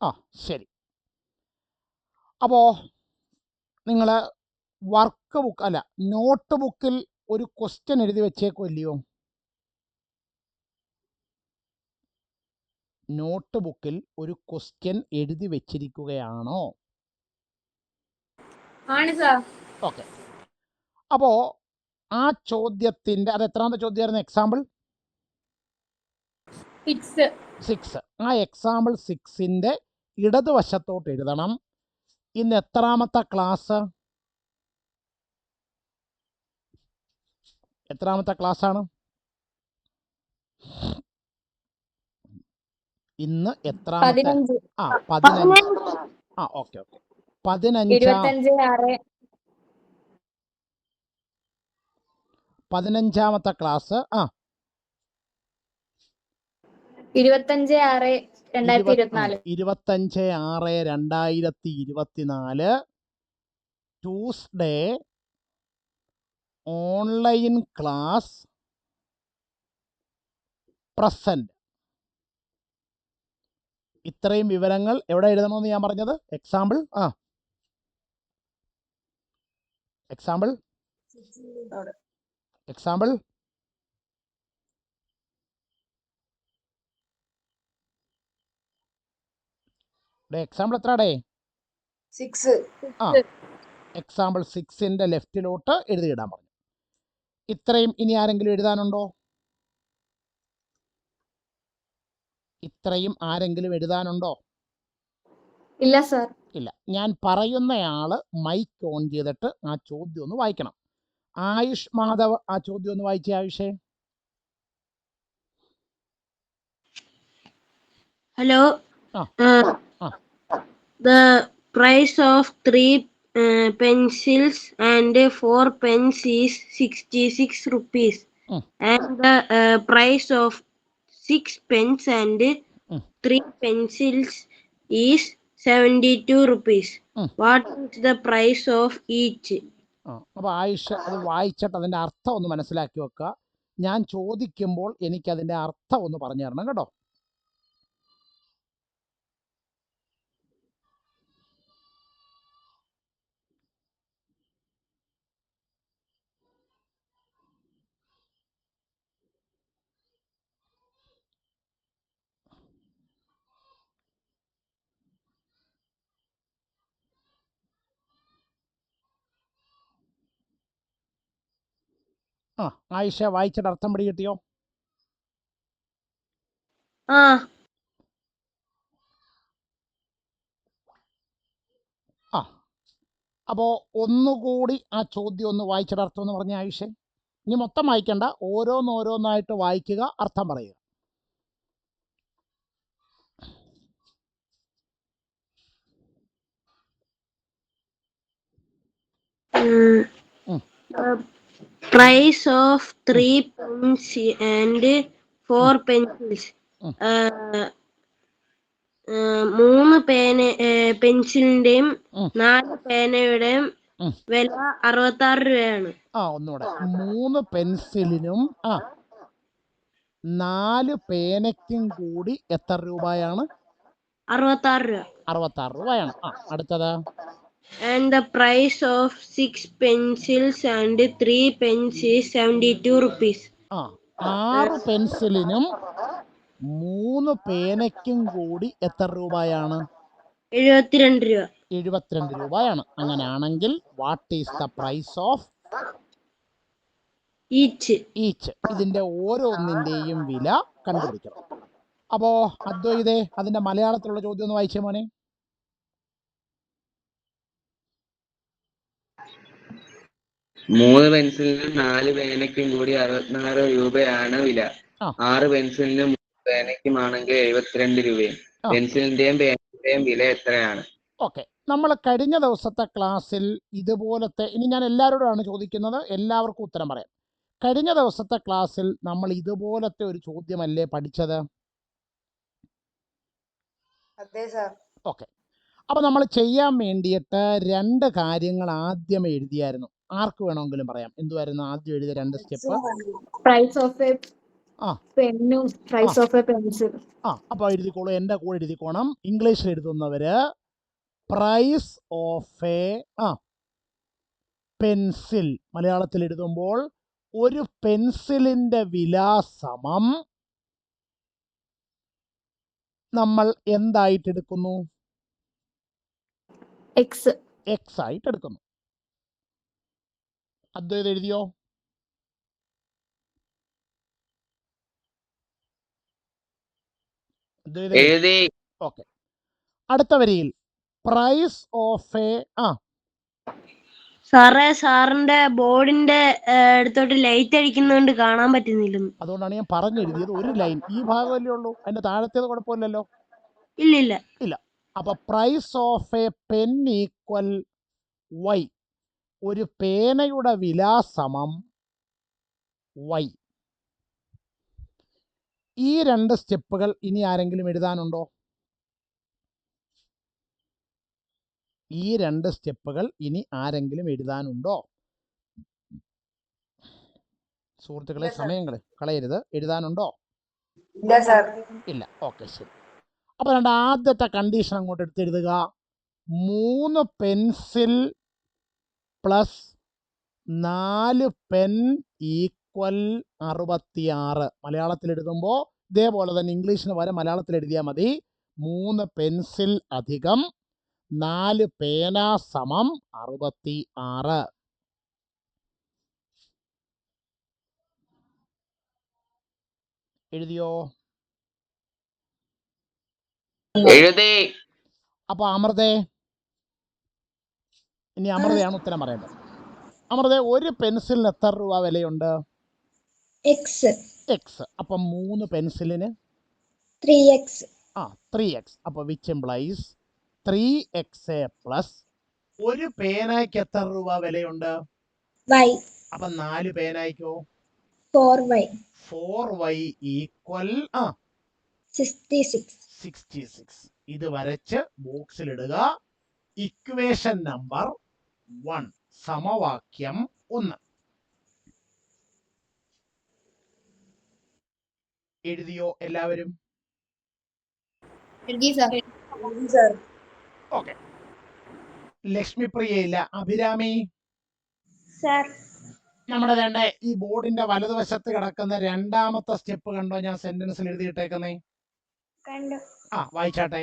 ആ ശരി. അപ്പോൾ നിങ്ങൾ വർക്ക് ബുക്ക് അല്ല നോട്ട് ബുക്കിൽ ഒരു ക്വസ്റ്റ്യൻ എഴുതി വെച്ചേക്കുമല്ലയോ? നോട്ട് ബുക്കിൽ ഒരു ക്വസ്റ്റ്യൻ എഴുതി വെച്ചിരിക്കുകയാണോ? ഓക്കെ. അപ്പോൾ ആ ചോദ്യത്തിൻ്റെ അത് എത്രാമത്തെ ചോദ്യമായിരുന്നു? എക്സാമ്പിൾ 6. ആ എക്സാമ്പിൾ 6ൻ്റെ ഇടതുവശത്തോട്ട് എഴുതണം. ഇന്ന് എത്രാമത്തെ ക്ലാസ്? എത്രാമത്തെ ക്ലാസ്സാണ് ഇന്ന്? എത്രാമത്തെ? 15. ഓക്കെ. 15ാമത്തെ class. 25/6/2024 Tuesday online class present. ഇത്രയും വിവരങ്ങൾ എവിടെ എഴുതണമെന്ന് ഞാൻ പറഞ്ഞത്? എക്സാമ്പിൾ എക്സാമ്പിൾ എക്സാമ്പിൾ എക്സാമ്പിൾ എത്രടേ? 6. എക്സാമ്പിൾ 6ൻ്റെ ലെഫ്റ്റിലോട്ട് എഴുതിയിടാൻ പറഞ്ഞു. ഇത്രയും ഇനി ആരെങ്കിലും എഴുതാനുണ്ടോ? ഇത്രയും ആരെങ്കിലും എഴുതാനുണ്ടോ? ഇല്ല സർ. ഇല്ല. ഞാൻ പറയുന്നയാള് മൈക്ക് ഓൺ ചെയ്തിട്ട് ആ ചോദ്യം ഒന്ന് വായിക്കണം. ആയുഷ് മാധവ് ആ ചോദ്യം ഒന്ന് വായിച്ചേ. ആയുഷേ. Hello. The price of 3 pencils and 4 pens is 66 rupees. And the price of 6 pens and 3 pencils is 72 rupees. What is the price of each? അപ്പോൾ ആയുഷ് അത് വായിച്ചിട്ട് അതിൻ്റെ അർത്ഥം ഒന്ന് മനസ്സിലാക്കി വെക്കുക. ഞാൻ ചോദിക്കുമ്പോൾ എനിക്കതിൻ്റെ അർത്ഥം ഒന്ന് പറഞ്ഞു തരണം കേട്ടോ. ആയിഷ വായിച്ചിട്ട് അർത്ഥം പിടി കിട്ടിയോ? അപ്പോൾ ഒന്നുകൂടി ആ ചോദ്യം ഒന്ന് വായിച്ചിട്ട് അർത്ഥം എന്ന് പറഞ്ഞ ആയിഷ. ഇനി മൊത്തം വായിക്കണ്ട, ഓരോന്നോരോന്നായിട്ട് വായിക്കുക, അർത്ഥം പറയുക. Price of 3 pens and 4 pencils. 3 പെൻസിലിന്റെയും 4 പേനയുടെയും വില 66 രൂപയാണ്. ഒന്നുകൂടെ. 3 പെൻസിലിനും 4 പേനയ്ക്കും കൂടി എത്ര രൂപയാണ്? 66 രൂപ. 66 രൂപയാണ്. അടുത്തത്. And the price of 6 pencils and 3 pens is 72 rupees. 6 പെൻസിലിനും 3 പേനയ്ക്കും കൂടി എത്ര രൂപയാണ്? 72 രൂപ. 72 രൂപയാണ്. അങ്ങനെയാണെങ്കിൽ what is the price of each? ഇതിന്റെ ഓരോന്നിന്റെയും വില കണ്ടുപിടിക്കണം. അപ്പോ അദ്വൈതേ അതിന്റെ മലയാളത്തിലുള്ള ചോദ്യം ഒന്ന് വായിച്ചേ മോനെ. 3 പെൻസിലിനും 4 പേനയ്ക്കും കൂടി 66 രൂപയാണ് വില. 6 പെൻസിലിനും 3 പേനയ്ക്കുമാണെങ്കിൽ 72 രൂപയും. പെൻസിലിന്റെയും പേനയുടെയും വില എത്രയാണ്? ഓക്കെ. നമ്മൾ കഴിഞ്ഞ ദിവസത്തെ ക്ലാസ്സിൽ ഇതുപോലത്തെ, ഇനി ഞാൻ എല്ലാവരോടാണ് ചോദിക്കുന്നത്, എല്ലാവർക്കും ഉത്തരം പറയാം. കഴിഞ്ഞ ദിവസത്തെ ക്ലാസ്സിൽ നമ്മൾ ഇതുപോലത്തെ ഒരു ചോദ്യമല്ലേ പഠിച്ചത്? ഓക്കെ. അപ്പോൾ നമ്മൾ ചെയ്യാൻ വേണ്ടിയിട്ട് 2 കാര്യങ്ങൾ ആദ്യം എഴുതിയായിരുന്നു. ആർക്ക് വേണമെങ്കിലും പറയാം. എന്തുവായിരുന്നു ആദ്യം എഴുതിയ 2 സ്റ്റെപ്പ്? പ്രൈസ് ഓഫ് ആ പെന്നും പ്രൈസ് ഓഫ് എ പെൻസിൽ. അപ്പോൾ എഴുതിക്കോളൂ, എൻ്റെ കൂടെ എഴുതിക്കോണം. ഇംഗ്ലീഷിൽ എഴുതുന്നവര് പ്രൈസ് ഓഫ് എ പെൻസിൽ, മലയാളത്തിൽ എഴുതുമ്പോൾ ഒരു പെൻസിലിന്റെ വില സമം നമ്മൾ എന്തായിട്ട് എടുക്കുന്നു? എക്സ്. എക്സ് ആയിട്ട് എടുക്കുന്നു. അദ്വൈത് എഴുതിയോ? എഴുതി. ഓക്കെ. അടുത്ത വരിയിൽ പ്രൈസ് ഓഫ് എ സാറേ, സാറിന്റെ ബോർഡിന്റെ അടുത്തോട്ട് ലൈറ്റ് അടിക്കുന്നോണ്ട് കാണാൻ പറ്റുന്നില്ല. അതുകൊണ്ടാണ് ഞാൻ പറഞ്ഞെഴുതിയത്. ഒരു ലൈൻ ഈ ഭാഗമല്ലേ ഉള്ളൂ, അതിന്റെ താഴത്തേത് കുഴപ്പമില്ലല്ലോ. ഇല്ലില്ല. ഇല്ല. അപ്പൊ price of a pen equal y. ഒരു പേനയുടെ വില സമം വൈ. ഈ രണ്ട് സ്റ്റെപ്പുകൾ ഇനി ആരെങ്കിലും എഴുതാനുണ്ടോ? ഈ രണ്ട് സ്റ്റെപ്പുകൾ ഇനി ആരെങ്കിലും എഴുതാനുണ്ടോ? സുഹൃത്തുക്കളെ, സമയം കളയരുത്. എഴുതാനുണ്ടോ? ഇല്ല. ഓക്കെ, ശരി. അപ്പൊ ആദ്യത്തെ കണ്ടീഷൻ അങ്ങോട്ട് എടുത്തെഴുതുക. 3 പെൻസിൽ പ്ലസ് 4 പെൻ ഈക്വൽ 66. മലയാളത്തിൽ എഴുതുമ്പോൾ ഇതേപോലെ തന്നെ ഇംഗ്ലീഷിന് വരെ മലയാളത്തിൽ എഴുതിയാൽ മതി. 3 പെൻസിൽ അധികം 4 പേന സമം 66. എഴുതിയോ? എഴുതി. അപ്പൊ അമൃതേ, ഇനി അമൃതയാണ് ഉത്തരം പറയേണ്ടത്. അമൃത, ഒരു പെൻസിലിന് എത്ര രൂപ വിലയുണ്ട്? എക്സ്. എക്സ്. അപ്പം 3 പെൻസിലിന് 3x. 3x. അപ്പൊ വിച്ച് എംപ്ലൈസ് 3xa പ്ലസ് ഒരു പേനയ്ക്ക് എത്ര രൂപ വിലയുണ്ട്? y. അപ്പൊ 4 പേനയ്ക്കോ? 4y. 4y equal 66. ഇത് വരച്ച് ബോക്സിൽ ഇടുക. ഇക്വേഷൻ നമ്പർ 1, സമവാക്യം 1. എഴുതിയോ എല്ലാവരും? ഓക്കെ. ലക്ഷ്മിപ്രിയയില്ല. അഭിരാമി, സർ. നമ്മുടെ ഈ ബോർഡിന്റെ വലതുവശത്ത് കിടക്കുന്ന രണ്ടാമത്തെ സ്റ്റെപ്പ് കണ്ടോ? ഞാൻ സെന്റൻസിൽ എഴുതിയിട്ടേക്കുന്നേ. കണ്ടു. വായിച്ചാട്ടെ.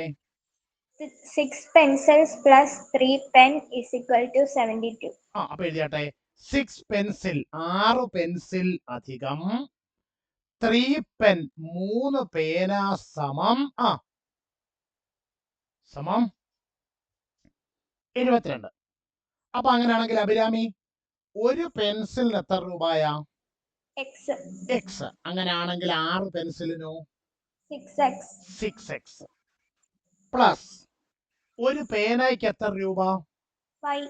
6 pencils plus 3 pen is equal to 72. അപ്പൊ എഴുതിയാട്ടെ. 6 പെൻസിൽ 6 പെൻസിൽ അധികം 3 പെൻ 3 പേന സമം 72. അപ്പൊ അങ്ങനെയാണെങ്കിൽ അഭിരാമി, ഒരു പെൻസിലിന് എത്ര രൂപയാ? എക്സ്. അങ്ങനെയാണെങ്കിൽ 6 പെൻസിലിനോ? 6x. പ്ലസ് ഒരു പേനയ്ക്ക് എത്ര രൂപ? y.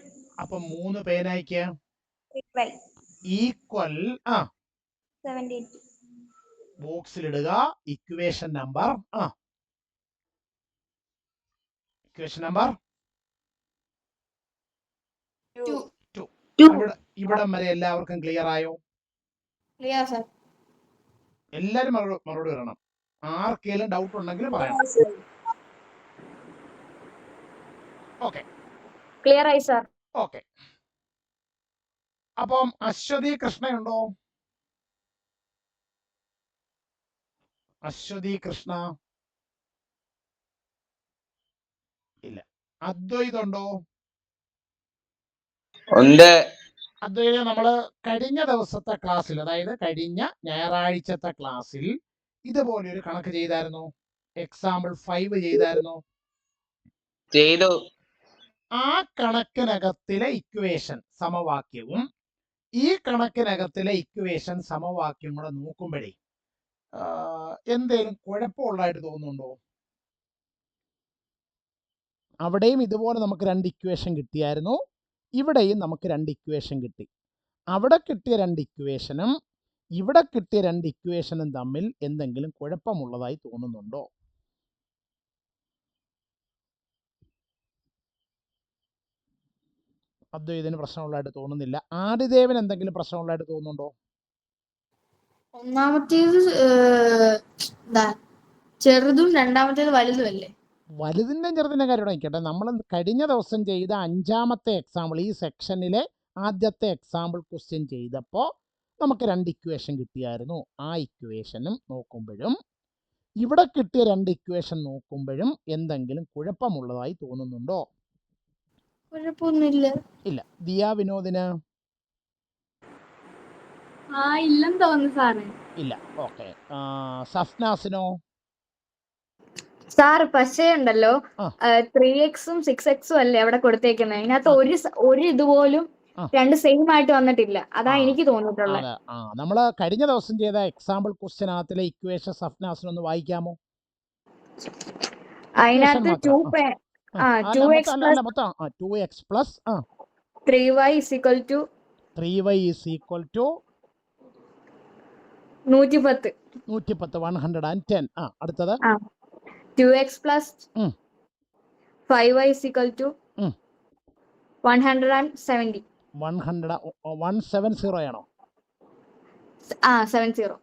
അപ്പൊ 3 പേനയ്ക്ക് y. ഈക്വൽ 72. ബോക്സിലിടുക. Equation number 2. ഇവിടം വരെ എല്ലാവർക്കും ക്ലിയർ ആയോ? Clear sir. എല്ലാരും മറുപടി പറയണം. ആർക്കെങ്കിലും ഡൗട്ട് ഉണ്ടെങ്കിൽ പറയണം. ഓക്കെ, ക്ലിയർ ആയി സർ. ഓക്കെ. അപ്പം അശ്വതി കൃഷ്ണയുണ്ടോ? അശ്വതി കൃഷ്ണ ഇല്ല. അദ്വൈതുണ്ടോ? ഉണ്ട്. അദ്വൈത, നമ്മള് കഴിഞ്ഞ ദിവസത്തെ ക്ലാസ്സിൽ, അതായത് കഴിഞ്ഞ ഞായറാഴ്ചത്തെ ക്ലാസ്സിൽ ഇതുപോലെ ഒരു കണക്ക് ചെയ്തായിരുന്നു. എക്സാമ്പിൾ 5 ചെയ്തായിരുന്നു. ചെയ്തു. ആ കണക്കിനകത്തിലെ ഇക്വേഷൻ സമവാക്യവും ഈ കണക്കിനകത്തിലെ ഇക്വേഷൻ സമവാക്യം കൂടെ നോക്കുമ്പോഴേ എന്തേലും കുഴപ്പമുള്ളതായിട്ട് തോന്നുന്നുണ്ടോ? അവിടെയും ഇതുപോലെ നമുക്ക് 2 ഇക്വേഷൻ കിട്ടിയായിരുന്നു. ഇവിടെയും നമുക്ക് 2 ഇക്വേഷൻ കിട്ടി. അവിടെ കിട്ടിയ 2 ഇക്വേഷനും ഇവിടെ കിട്ടിയ 2 ഇക്വേഷനും തമ്മിൽ എന്തെങ്കിലും കുഴപ്പമുള്ളതായി തോന്നുന്നുണ്ടോ? അദ്വൈതിന് പ്രശ്നമുള്ളതായിട്ട് തോന്നുന്നില്ല. ആദിദേവന് എന്തെങ്കിലും പ്രശ്നമുള്ളതായിട്ട് തോന്നുന്നുണ്ടോ? ഒന്നാമത്തേത് എന്താ ചെറുതും രണ്ടാമത്തേത് വലുതും അല്ലേ? വലുതിൻ്റെയും ചെറുതിൻ്റെ കാര്യം നോക്കട്ടെ. നമ്മൾ കഴിഞ്ഞ ദിവസം ചെയ്ത 5ാമത്തെ എക്സാമ്പിൾ, ഈ സെക്ഷനിലെ ആദ്യത്തെ എക്സാമ്പിൾ ക്വസ്റ്റ്യൻ ചെയ്തപ്പോൾ നമുക്ക് 2 ഇക്വേഷൻ കിട്ടിയായിരുന്നു. ആ ഇക്വേഷനും നോക്കുമ്പോഴും ഇവിടെ കിട്ടിയ 2 ഇക്വേഷൻ നോക്കുമ്പോഴും എന്തെങ്കിലും കുഴപ്പമുള്ളതായി തോന്നുന്നുണ്ടോ? കുഴപ്പമൊന്നുമില്ല. ഇല്ല. ദിയ, വിനോദിന് ഇല്ലെന്ന് തോന്നുന്നു സാറേ. ഇല്ല. ഓക്കെ. സഫ്നാസിനോ? സാർ പക്ഷേ ഉണ്ടല്ലോ, ആ. 3x-ഉം 6x-ഉം അല്ലേ അവിടെ കൊടുത്തേക്കുന്നത്. അതിനകത്ത് ഒരു ഇതുപോലും രണ്ട് സെയിം ആയിട്ട് വന്നിട്ടില്ല. അതാ എനിക്ക് തോന്നിയിട്ടുള്ളത്. നമ്മൾ കഴിഞ്ഞ ദിവസം ചെയ്ത എക്സാമ്പിൾ ക്വസ്റ്റ്യനകത്തിലെ ഇക്വേഷൻ സഫ്നാസിനൊന്ന് വായിക്കാമോ? അതിനകത്ത് 2x plus 3y is equal to 110. 110. അടുത്തത് 2x plus 5y is equal to 170. 170 ആണോ? 70.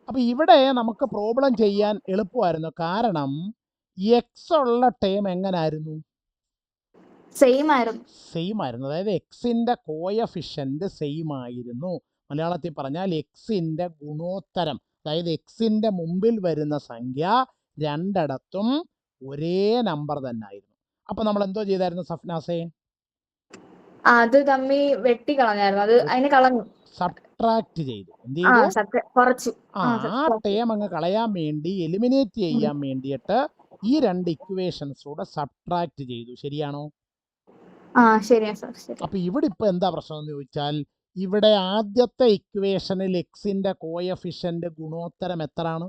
അപ്പൊ ഇവിടെ നമുക്ക് പ്രോബ്ലം ചെയ്യാൻ എളുപ്പമായിരുന്നു. കാരണം എക്സ് ഉള്ള ടേം എങ്ങനായിരുന്നു? സെയിം ആയിരുന്നു. അതായത് എക്സിന്റെ കോയഫിഷ്യന്റ് സെയിം ആയിരുന്നു. മലയാളത്തിൽ പറഞ്ഞാൽ എക്സിന്റെ ഗുണോത്തരം, അതായത് എക്സിന്റെ മുമ്പിൽ വരുന്ന സംഖ്യ രണ്ടിടത്തും ഒരേ നമ്പർ തന്നെ ആയിരുന്നു. അപ്പൊ നമ്മൾ എന്തോ ചെയ്തായിരുന്നു സഫ്നാസേ? അത് തമ്മി വെട്ടി കളഞ്ഞായിരുന്നു. അത് അതിനെ കളഞ്ഞു, സബ്ട്രാക്ട് ചെയ്തു. എന്ത് ചെയ്തു? കുറച്ചു. ആ ടേം അങ്ങ് കളയാൻ വേണ്ടി, എലിമിനേറ്റ് ചെയ്യാൻ വേണ്ടിയിട്ട് ഈ 2 ഇക്വേഷൻസ് കൂടെ സബ്ട്രാക്ട് ചെയ്തു. ശരിയാണോ? ശരിയാ സാർ. അപ്പൊ ഇവിടെ ഇപ്പൊ എന്താ പ്രശ്നം എന്ന് ചോദിച്ചാൽ, ഇവിടെ ആദ്യത്തെ ഇക്വേഷനിൽ എക്സിന്റെ കോയഫിഷ്യന്റ് ഗുണോത്തരം എത്രയാണ്?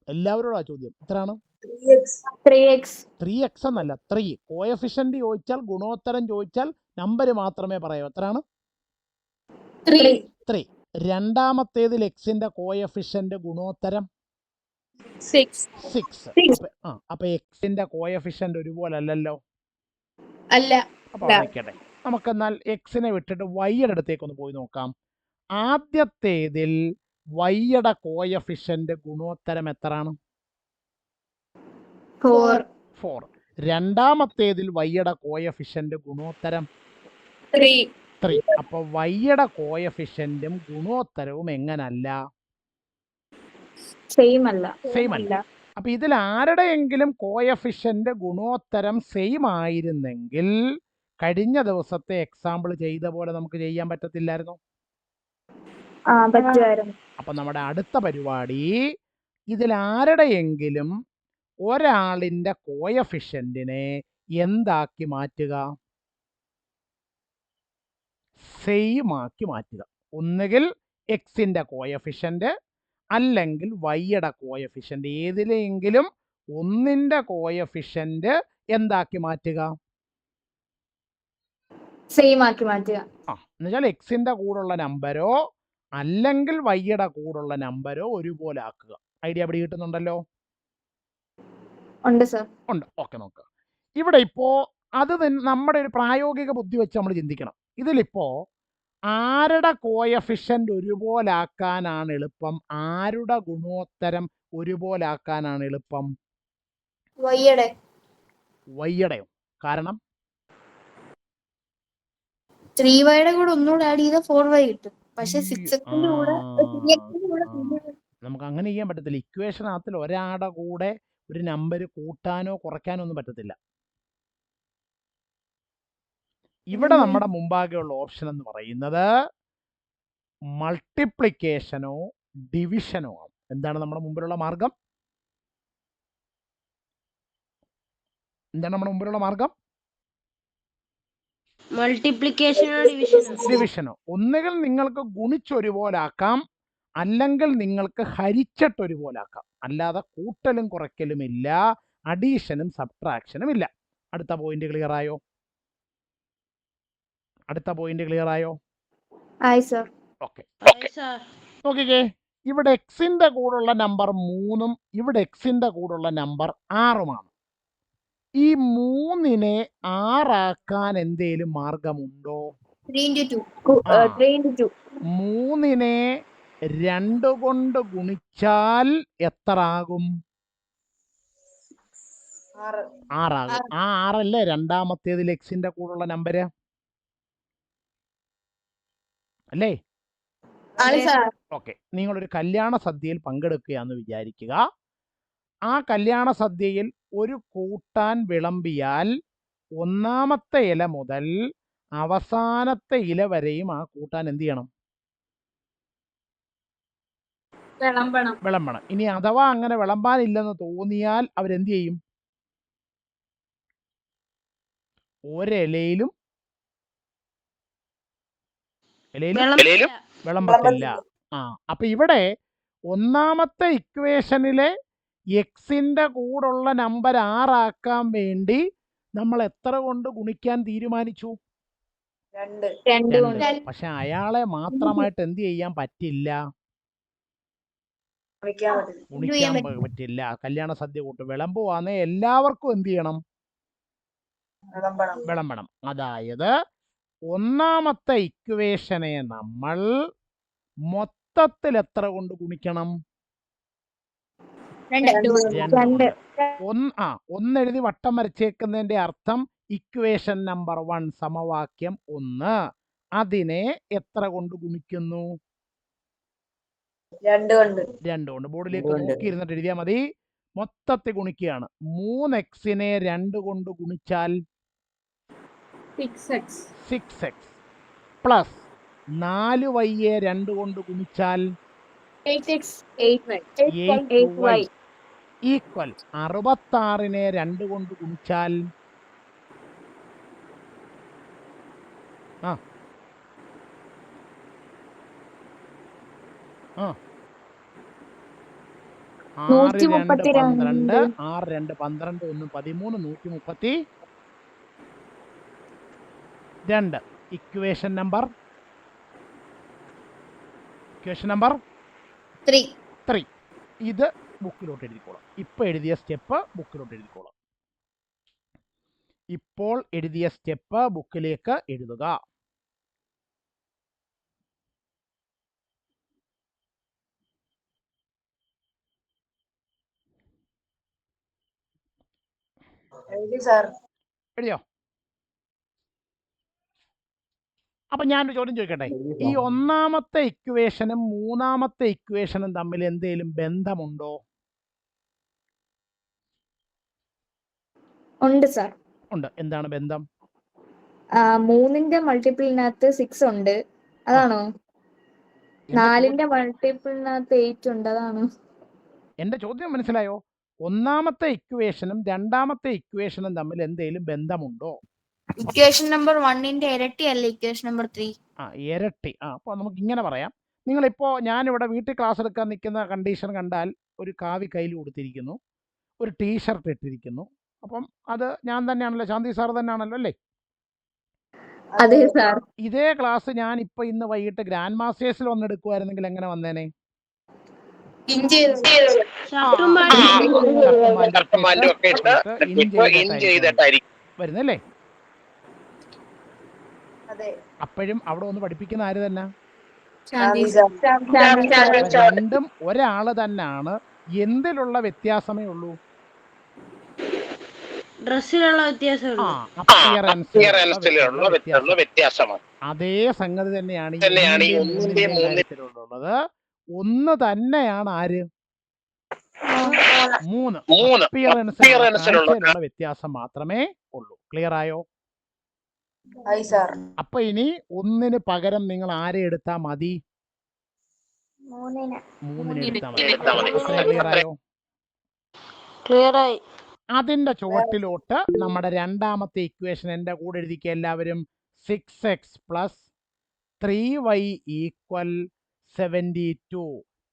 എല്ലാവരോടും ആ ചോദ്യം. എത്രയാണ്? 3x എന്നല്ല, 3. കോയഫിഷ്യന്റ് ചോദിച്ചാൽ, ഗുണോത്തരം ചോദിച്ചാൽ നമ്പർ മാത്രമേ പറയൂ. എത്രയാണ്? 3. രണ്ടാമത്തേതിൽ എക്സിന്റെ കോയഫിഷ്യന്റ് ഗുണോത്തരം 6. അപ്പൊ എക്സിന്റെ കോയഫിഷ്യന്റ് ഒരുപോലെ അല്ലല്ലോ. അല്ല. അപ്പൊ വായിക്കട്ടെ. നമുക്കെന്നാൽ എക്സിനെ വിട്ടിട്ട് വൈയുടെ അടുത്തേക്ക് ഒന്ന് പോയി നോക്കാം. ആദ്യത്തേതിൽ വൈയുടെ കോയഫിഷ്യന്റ് ഗുണോത്തരം എത്രയാണ്? 4. രണ്ടാമത്തേതിൽ വൈയുടെ കോയഫിഷ്യന്റ് ഗുണോത്തരം 3. അപ്പൊ വൈയുടെ കോയഫിഷ്യന്റും ഗുണോത്തരവും എങ്ങനല്ല? സെയിം അല്ല. അപ്പൊ ഇതിൽ ആരുടെയെങ്കിലും കോയഫിഷ്യന്റ് ഗുണോത്തരം സെയിം ആയിരുന്നെങ്കിൽ കഴിഞ്ഞ ദിവസത്തെ എക്സാമ്പിൾ ചെയ്ത പോലെ നമുക്ക് ചെയ്യാൻ പറ്റത്തില്ലായിരുന്നു? അപ്പൊ നമ്മുടെ അടുത്ത പരിപാടി, ഇതിൽ ആരുടെയെങ്കിലും ഒരാളിന്റെ കോയഫിഷ്യന്റിനെ എന്താക്കി മാറ്റുക? സെയിം ആക്കി മാറ്റുക. ഒന്നുകിൽ എക്സിന്റെ കോയഫിഷ്യന്റ് അല്ലെങ്കിൽ വൈയുടെ കോയഫിഷ്യന്റ്, ഏതിലെങ്കിലും ഒന്നിന്റെ കോയഫിഷ്യന്റ് എന്താക്കി മാറ്റുക? സെയിം ആക്കി മാറ്റുക. എന്നുവെച്ചാൽ എക്സിന്റെ കൂടുള്ള നമ്പരോ അല്ലെങ്കിൽ വൈയുടെ കൂടുള്ള നമ്പരോ ഒരുപോലെ ആക്കുക. ഐഡിയ പിടി കിട്ടുന്നുണ്ടല്ലോ? ഉണ്ട് സർ. ഉണ്ട്. ഓക്കെ, നോക്കുക. ഇവിടെ ഇപ്പോ അത് നമ്മുടെ ഒരു പ്രായോഗിക ബുദ്ധി വെച്ച് നമ്മൾ ചിന്തിക്കണം. ഇതിലിപ്പോ ആരുടെ കോയഫിഷ്യന്റ് ഒരുപോലാക്കാനാണ് എളുപ്പം? ആരുടെ ഗുണോത്തരം ഒരുപോലാക്കാനാണ് എളുപ്പം? വൈയുടെയോ? കാരണം 3y കൂടെ ഒന്നുകൂടെ ആഡ് ചെയ്താൽ 4y കിട്ടും. പക്ഷെ 6x-ന്റെ കൂടെ നമുക്ക് അങ്ങനെ ചെയ്യാൻ പറ്റത്തില്ല. ഇക്വേഷനകത്തിൽ ഒരാളുടെ കൂടെ ഒരു നമ്പർ കൂട്ടാനോ കുറയ്ക്കാനോ ഒന്നും പറ്റത്തില്ല. ഇവിടെ നമ്മുടെ മുമ്പാകെയുള്ള ഓപ്ഷൻ എന്ന് പറയുന്നത് മൾട്ടിപ്ലിക്കേഷനോ ഡിവിഷനോ ആണ്. എന്താണ് നമ്മുടെ മുമ്പിലുള്ള മാർഗം? മൾട്ടിപ്ലിക്കേഷനോ ഡിവിഷനോ. ഒന്നുകിൽ നിങ്ങൾക്ക് ഗുണിച്ചൊരുപോലാക്കാം, അല്ലെങ്കിൽ നിങ്ങൾക്ക് ഹരിച്ചിട്ടൊരുപോലാക്കാം. അല്ലാതെ കൂട്ടലും കുറയ്ക്കലും ഇല്ല, അഡീഷനും സബ്ട്രാക്ഷനും ഇല്ല. അടുത്ത പോയിന്റ് ക്ലിയർ ആയോ? ഓക്കെ. നോക്കിക്കേ, ഇവിടെ എക്സിന്റെ കൂടുള്ള നമ്പർ 3-ഉം ഇവിടെ എക്സിന്റെ കൂടുള്ള നമ്പർ 6-ഉമാണ്. ഈ 3-നെ 6 ആക്കാൻ എന്തേലും മാർഗമുണ്ടോ? 3 into 2. 3 into 2. 3നെ 2 കൊണ്ട് ഗുണിച്ചാൽ എത്ര ആകും? 6 ആകും. ആ 6 അല്ലേ രണ്ടാമത്തേതിൽ എക്സിന്റെ കൂടെയുള്ള നമ്പര് അല്ലേ? ഓക്കെ, നിങ്ങളൊരു കല്യാണ സദ്യയിൽ പങ്കെടുക്കുകയാണെന്ന് വിചാരിക്കുക. ആ കല്യാണ സദ്യയിൽ ഒരു കൂട്ടാൻ വിളമ്പിയാൽ ഒന്നാമത്തെ ഇല മുതൽ അവസാനത്തെ ഇല വരെയും ആ കൂട്ടാൻ എന്ത് ചെയ്യണം? വിളമ്പണം. ഇനി അഥവാ അങ്ങനെ വിളമ്പാനില്ലെന്ന് തോന്നിയാൽ അവരെന്ത് ചെയ്യും? ഒരിലയിലും വിളമ്പത്തില്ല. അപ്പൊ ഇവിടെ ഒന്നാമത്തെ ഇക്വേഷനിലെ എക്സിന്റെ കൂടുള്ള നമ്പർ 6 ആക്കാൻ വേണ്ടി നമ്മൾ എത്ര കൊണ്ട് ഗുണിക്കാൻ തീരുമാനിച്ചു? 2. പക്ഷെ അയാളെ മാത്രമായിട്ട് എന്ത് ചെയ്യാൻ പറ്റില്ല? ഗുണിക്കാൻ പറ്റില്ല. കല്യാണ സദ്യ കൂട്ട് വിളമ്പുവാന്നേ എല്ലാവർക്കും എന്ത് ചെയ്യണം? വിളമ്പണം. അതായത് ഒന്നാമത്തെ ഇക്വേഷനെ നമ്മൾ മൊത്തത്തിൽ എത്ര കൊണ്ട് ഗുണിക്കണം? 2. ഒന്നെഴുതി വട്ടം വരച്ചേക്കുന്നതിന്റെ അർത്ഥം ഇക്വേഷൻ നമ്പർ 1 സമവാക്യം 1 അതിനെ എത്ര കൊണ്ട് ഗുണിക്കുന്നു? 2 കൊണ്ട്. 2 കൊണ്ട്. ബോർഡിലേക്ക് നോക്കിയിരുന്നിട്ട് എഴുതിയാൽ മതി. മൊത്തത്തിൽ ഗുണിക്കുകയാണ്. 3x-നെ 2 കൊണ്ട് ഗുണിച്ചാൽ 6x പ്ലസ് 4y-യെ 2 കൊണ്ട് ഗുണിച്ചാൽ 8y ഈക്വൽ 66-നെ 2 കൊണ്ട് ഗുണിച്ചാൽ 6 2 12 6 2 12 1 13 132. Equation number 3. ഇത് ബുക്കിലോട്ട് എഴുതിക്കോളാം. ഇപ്പോൾ എഴുതിയ സ്റ്റെപ്പ് ബുക്കിലോട്ട് എഴുതിക്കോളാം. ഇപ്പോൾ എഴുതിയ സ്റ്റെപ്പ് ബുക്കിലേക്ക് എഴുതുക. എഴുതിയോ? അപ്പൊ ഞാനൊരു ചോദ്യം ചോദിക്കട്ടെ. ഈ ഒന്നാമത്തെ ഇക്വേഷനും മൂന്നാമത്തെ ഇക്വേഷനും തമ്മിൽ എന്തെങ്കിലും ബന്ധമുണ്ടോ? ഉണ്ട് സാർ. ഉണ്ട്. എന്താണ് ബന്ധം? 3ന്റെ മൾട്ടിപ്പിളിനകത്ത് 6 ഉണ്ട്, അതാണോ? 4ന്റെ മൾട്ടിപ്പിളിനകത്ത് 8 ഉണ്ട്, അതാണോ? എന്റെ ചോദ്യം മനസ്സിലായോ? ഒന്നാമത്തെ ഇക്വേഷനും രണ്ടാമത്തെ ഇക്വേഷനും തമ്മിൽ എന്തെങ്കിലും ബന്ധമുണ്ടോ? ഇക്വേഷൻ നമ്പർ 1ന്റെ ഇരട്ടി അല്ലേ ഇക്വേഷൻ നമ്പർ 3? ഇരട്ടി. അപ്പോൾ നമുക്ക് ഇങ്ങനെ പറയാം. നിങ്ങളിപ്പോൾ ഞാനിവിടെ വീട്ടിൽ ക്ലാസ് എടുക്കാൻ നിൽക്കുന്ന കണ്ടീഷൻ കണ്ടാൽ ഒരു കാവി കയ്യിൽ കൊടുത്തിരിക്കുന്നു, ഒരു ടീഷർട്ട് ഇട്ടിരിക്കുന്നു. അപ്പം അത് ഞാൻ തന്നെയാണല്ലോ, ശാന്തി സാർ തന്നെയാണല്ലോ അല്ലേ? അതെ സാർ. ഇതേ ക്ലാസ് ഞാൻ ഇപ്പൊ ഇന്ന് വൈകിട്ട് ഗ്രാൻഡ് മാസ്റ്റേഴ്സിൽ വന്നെടുക്കുമായിരുന്നെങ്കിൽ എങ്ങനെ വന്നേനെ? വരുന്നല്ലേ? അപ്പോഴും അവിടെ ഒന്ന് പഠിപ്പിക്കുന്ന ആര് തന്നെ? രണ്ടും ഒരാള് തന്നെയാണ്. എന്തിലുള്ള വ്യത്യാസമേ ഉള്ളൂ? ഡ്രസ്സിലുള്ള വ്യത്യാസം. അതേ സംഗതി തന്നെയാണ് ഉള്ളത്. ഒന്ന് തന്നെയാണ് ആര്? 3. അപ്പിയറൻസിലുള്ള വ്യത്യാസം മാത്രമേ ഉള്ളൂ. ക്ലിയർ ആയോ? അപ്പൊ ഇനി 1-ന് പകരം നിങ്ങൾ ആരെ എടുത്താ മതി? 3-നെ എടുത്താൽ മതി. ക്ലിയർ ആയോ? ക്ലിയർ ആയി. അതിന്റെ ചുവട്ടിലോട്ട് നമ്മുടെ രണ്ടാമത്തെ ഇക്വേഷൻ എന്റെ കൂടെ എഴുതിക്കുക എല്ലാവരും. 6x plus 3y equal 72.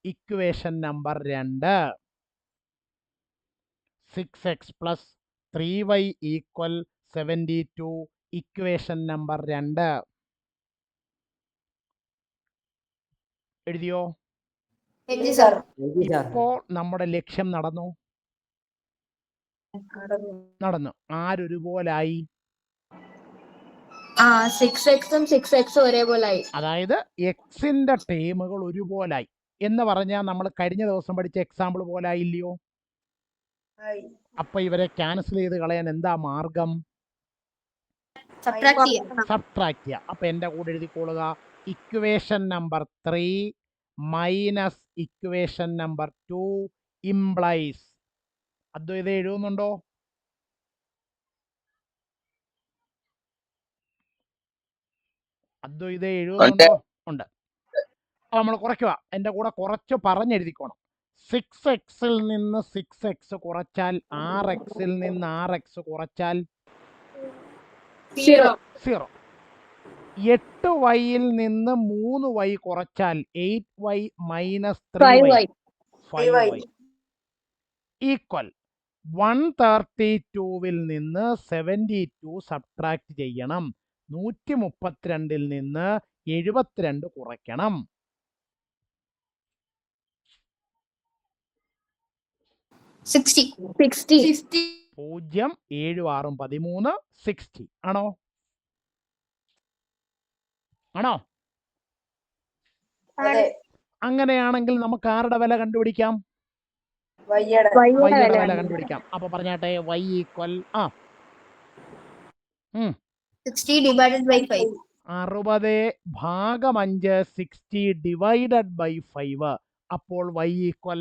Equation number 2. 6x plus 3y equal 72. Equation number 2. എഴുതിയോ? ഇപ്പോൾ നമ്മുടെ ലക്ഷ്യം നടന്നു. ആരൊരുപോലായി? ആ 6x-ഉം 6x-ഉം ഒരേപോലായി. അതായത് എക്സിന്റെ ടേമുകൾ ഒരുപോലായി എന്ന് പറഞ്ഞാൽ നമ്മൾ കഴിഞ്ഞ ദിവസം പഠിച്ച എക്സാമ്പിൾ പോലായില്ലയോ? അപ്പൊ ഇവരെ ക്യാൻസൽ ചെയ്ത് കളയാൻ എന്താ മാർഗം? സബ്ട്രാക്ട് ചെയ്യാം. സബ്ട്രാക്ട് ചെയ്യുക. അപ്പൊ എൻ്റെ കൂടെ എഴുതിക്കൊള്ളുക, equation number 3 minus equation number 2 implies. Advaitha എഴുതുന്നുണ്ടോ? അദ്വൈത എഴുതുന്നുണ്ടോ? ഉണ്ട്. അപ്പൊ നമ്മൾ കുറയ്ക്കുക. എൻ്റെ കൂടെ കുറച്ച് പറഞ്ഞെഴുതിക്കോണം. 6x-ൽ നിന്ന് 6x കുറച്ചാൽ 6x-ൽ നിന്ന് 6x കുറച്ചാൽ 0. 0. 8y-ൽ നിന്ന് 3y കുറച്ചാൽ 8y minus 3y 5y equal 132-ൽ നിന്ന് 72 സബ്ട്രാക്ട് ചെയ്യണം. 132-ൽ നിന്ന് 72 കുറയ്ക്കണം. 60. 60. 0 7 6 13 60 ആണോ? ആണോ? അങ്ങനെയാണെങ്കിൽ നമുക്ക് ആരുടെ വില കണ്ടുപിടിക്കാം? വൈയുടെ വില കണ്ടുപിടിക്കാം. അപ്പൊ പറഞ്ഞാട്ടെ, y ഈക്വൽ 60 divided by 5. 60 ഭാഗം 5 60 ഡിവൈഡഡ് ബൈ 5. അപ്പോൾ y ഈക്വൽ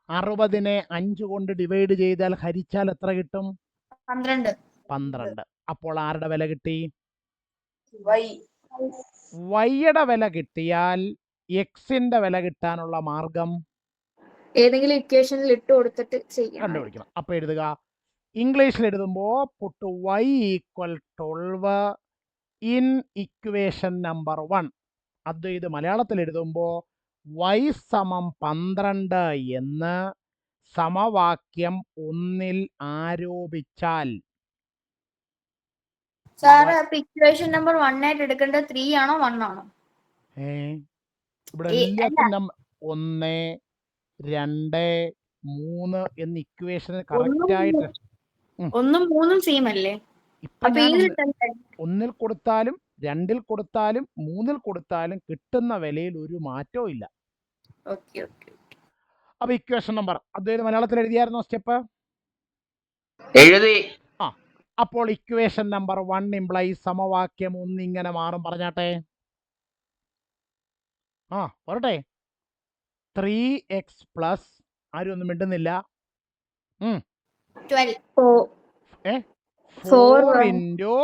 60-നെ 5 കൊണ്ട് ഡിവൈഡ് ചെയ്താൽ ഹരിച്ചാൽ എത്ര കിട്ടും? 12. അപ്പോൾ ആരുടെ വില കിട്ടി? വൈയുടെ വില കിട്ടിയാൽ എക്സിന്റെ വില കിട്ടാനുള്ള മാർഗം ഏതെങ്കിലും ഇക്വേഷനിൽ ഇട്ട് കൊടുത്തിട്ട് ചെയ്യാം. കണ്ടുപിടിക്കണം. അപ്പൊ എഴുതുക, ഇംഗ്ലീഷിൽ എഴുതുമ്പോൾ put y equal 12 in equation number 1. അത് ഇത് മലയാളത്തിൽ എഴുതുമ്പോൾ y സമം 12 എന്ന് സമവാക്യം 1-ൽ ആരോപിച്ചാൽ. സാർ അപ്പൊ ഇക്വേഷൻ നമ്പർ 1 ആയിട്ട് എടുക്കേണ്ടത് 3 ആണോ 1 ആണോ? ഇവിടെ എല്ലാത്തിനും 1 2 3 എന്ന ഇക്വേഷന് കറക്റ്റ് ആയിട്ട് 1-ഉം 3-ഉം സെയിം അല്ലേ? ഇപ്പൊ ഞാൻ 1-ൽ കൊടുത്താലും 2-ൽ കൊടുത്താലും 3-ൽ കൊടുത്താലും കിട്ടുന്ന വിലയിൽ ഒരു മാറ്റവും ഇല്ല. അപ്പൊ ഇക്വേഷൻ നമ്പർ അദ്ദേഹം മലയാളത്തിൽ എഴുതിയായിരുന്നോ സ്റ്റെപ്പ്? എഴുതി. അപ്പോൾ ഇക്വേഷൻ നമ്പർ 1 ഇംപ്ലൈസ് സമവാക്യം 1 ഇങ്ങനെ മാറും. പറഞ്ഞാട്ടെ, പറട്ടെ, 3x പ്ലസ് ആരും ഒന്നും മിണ്ടുന്നില്ല. 4 ഇൻറ്റു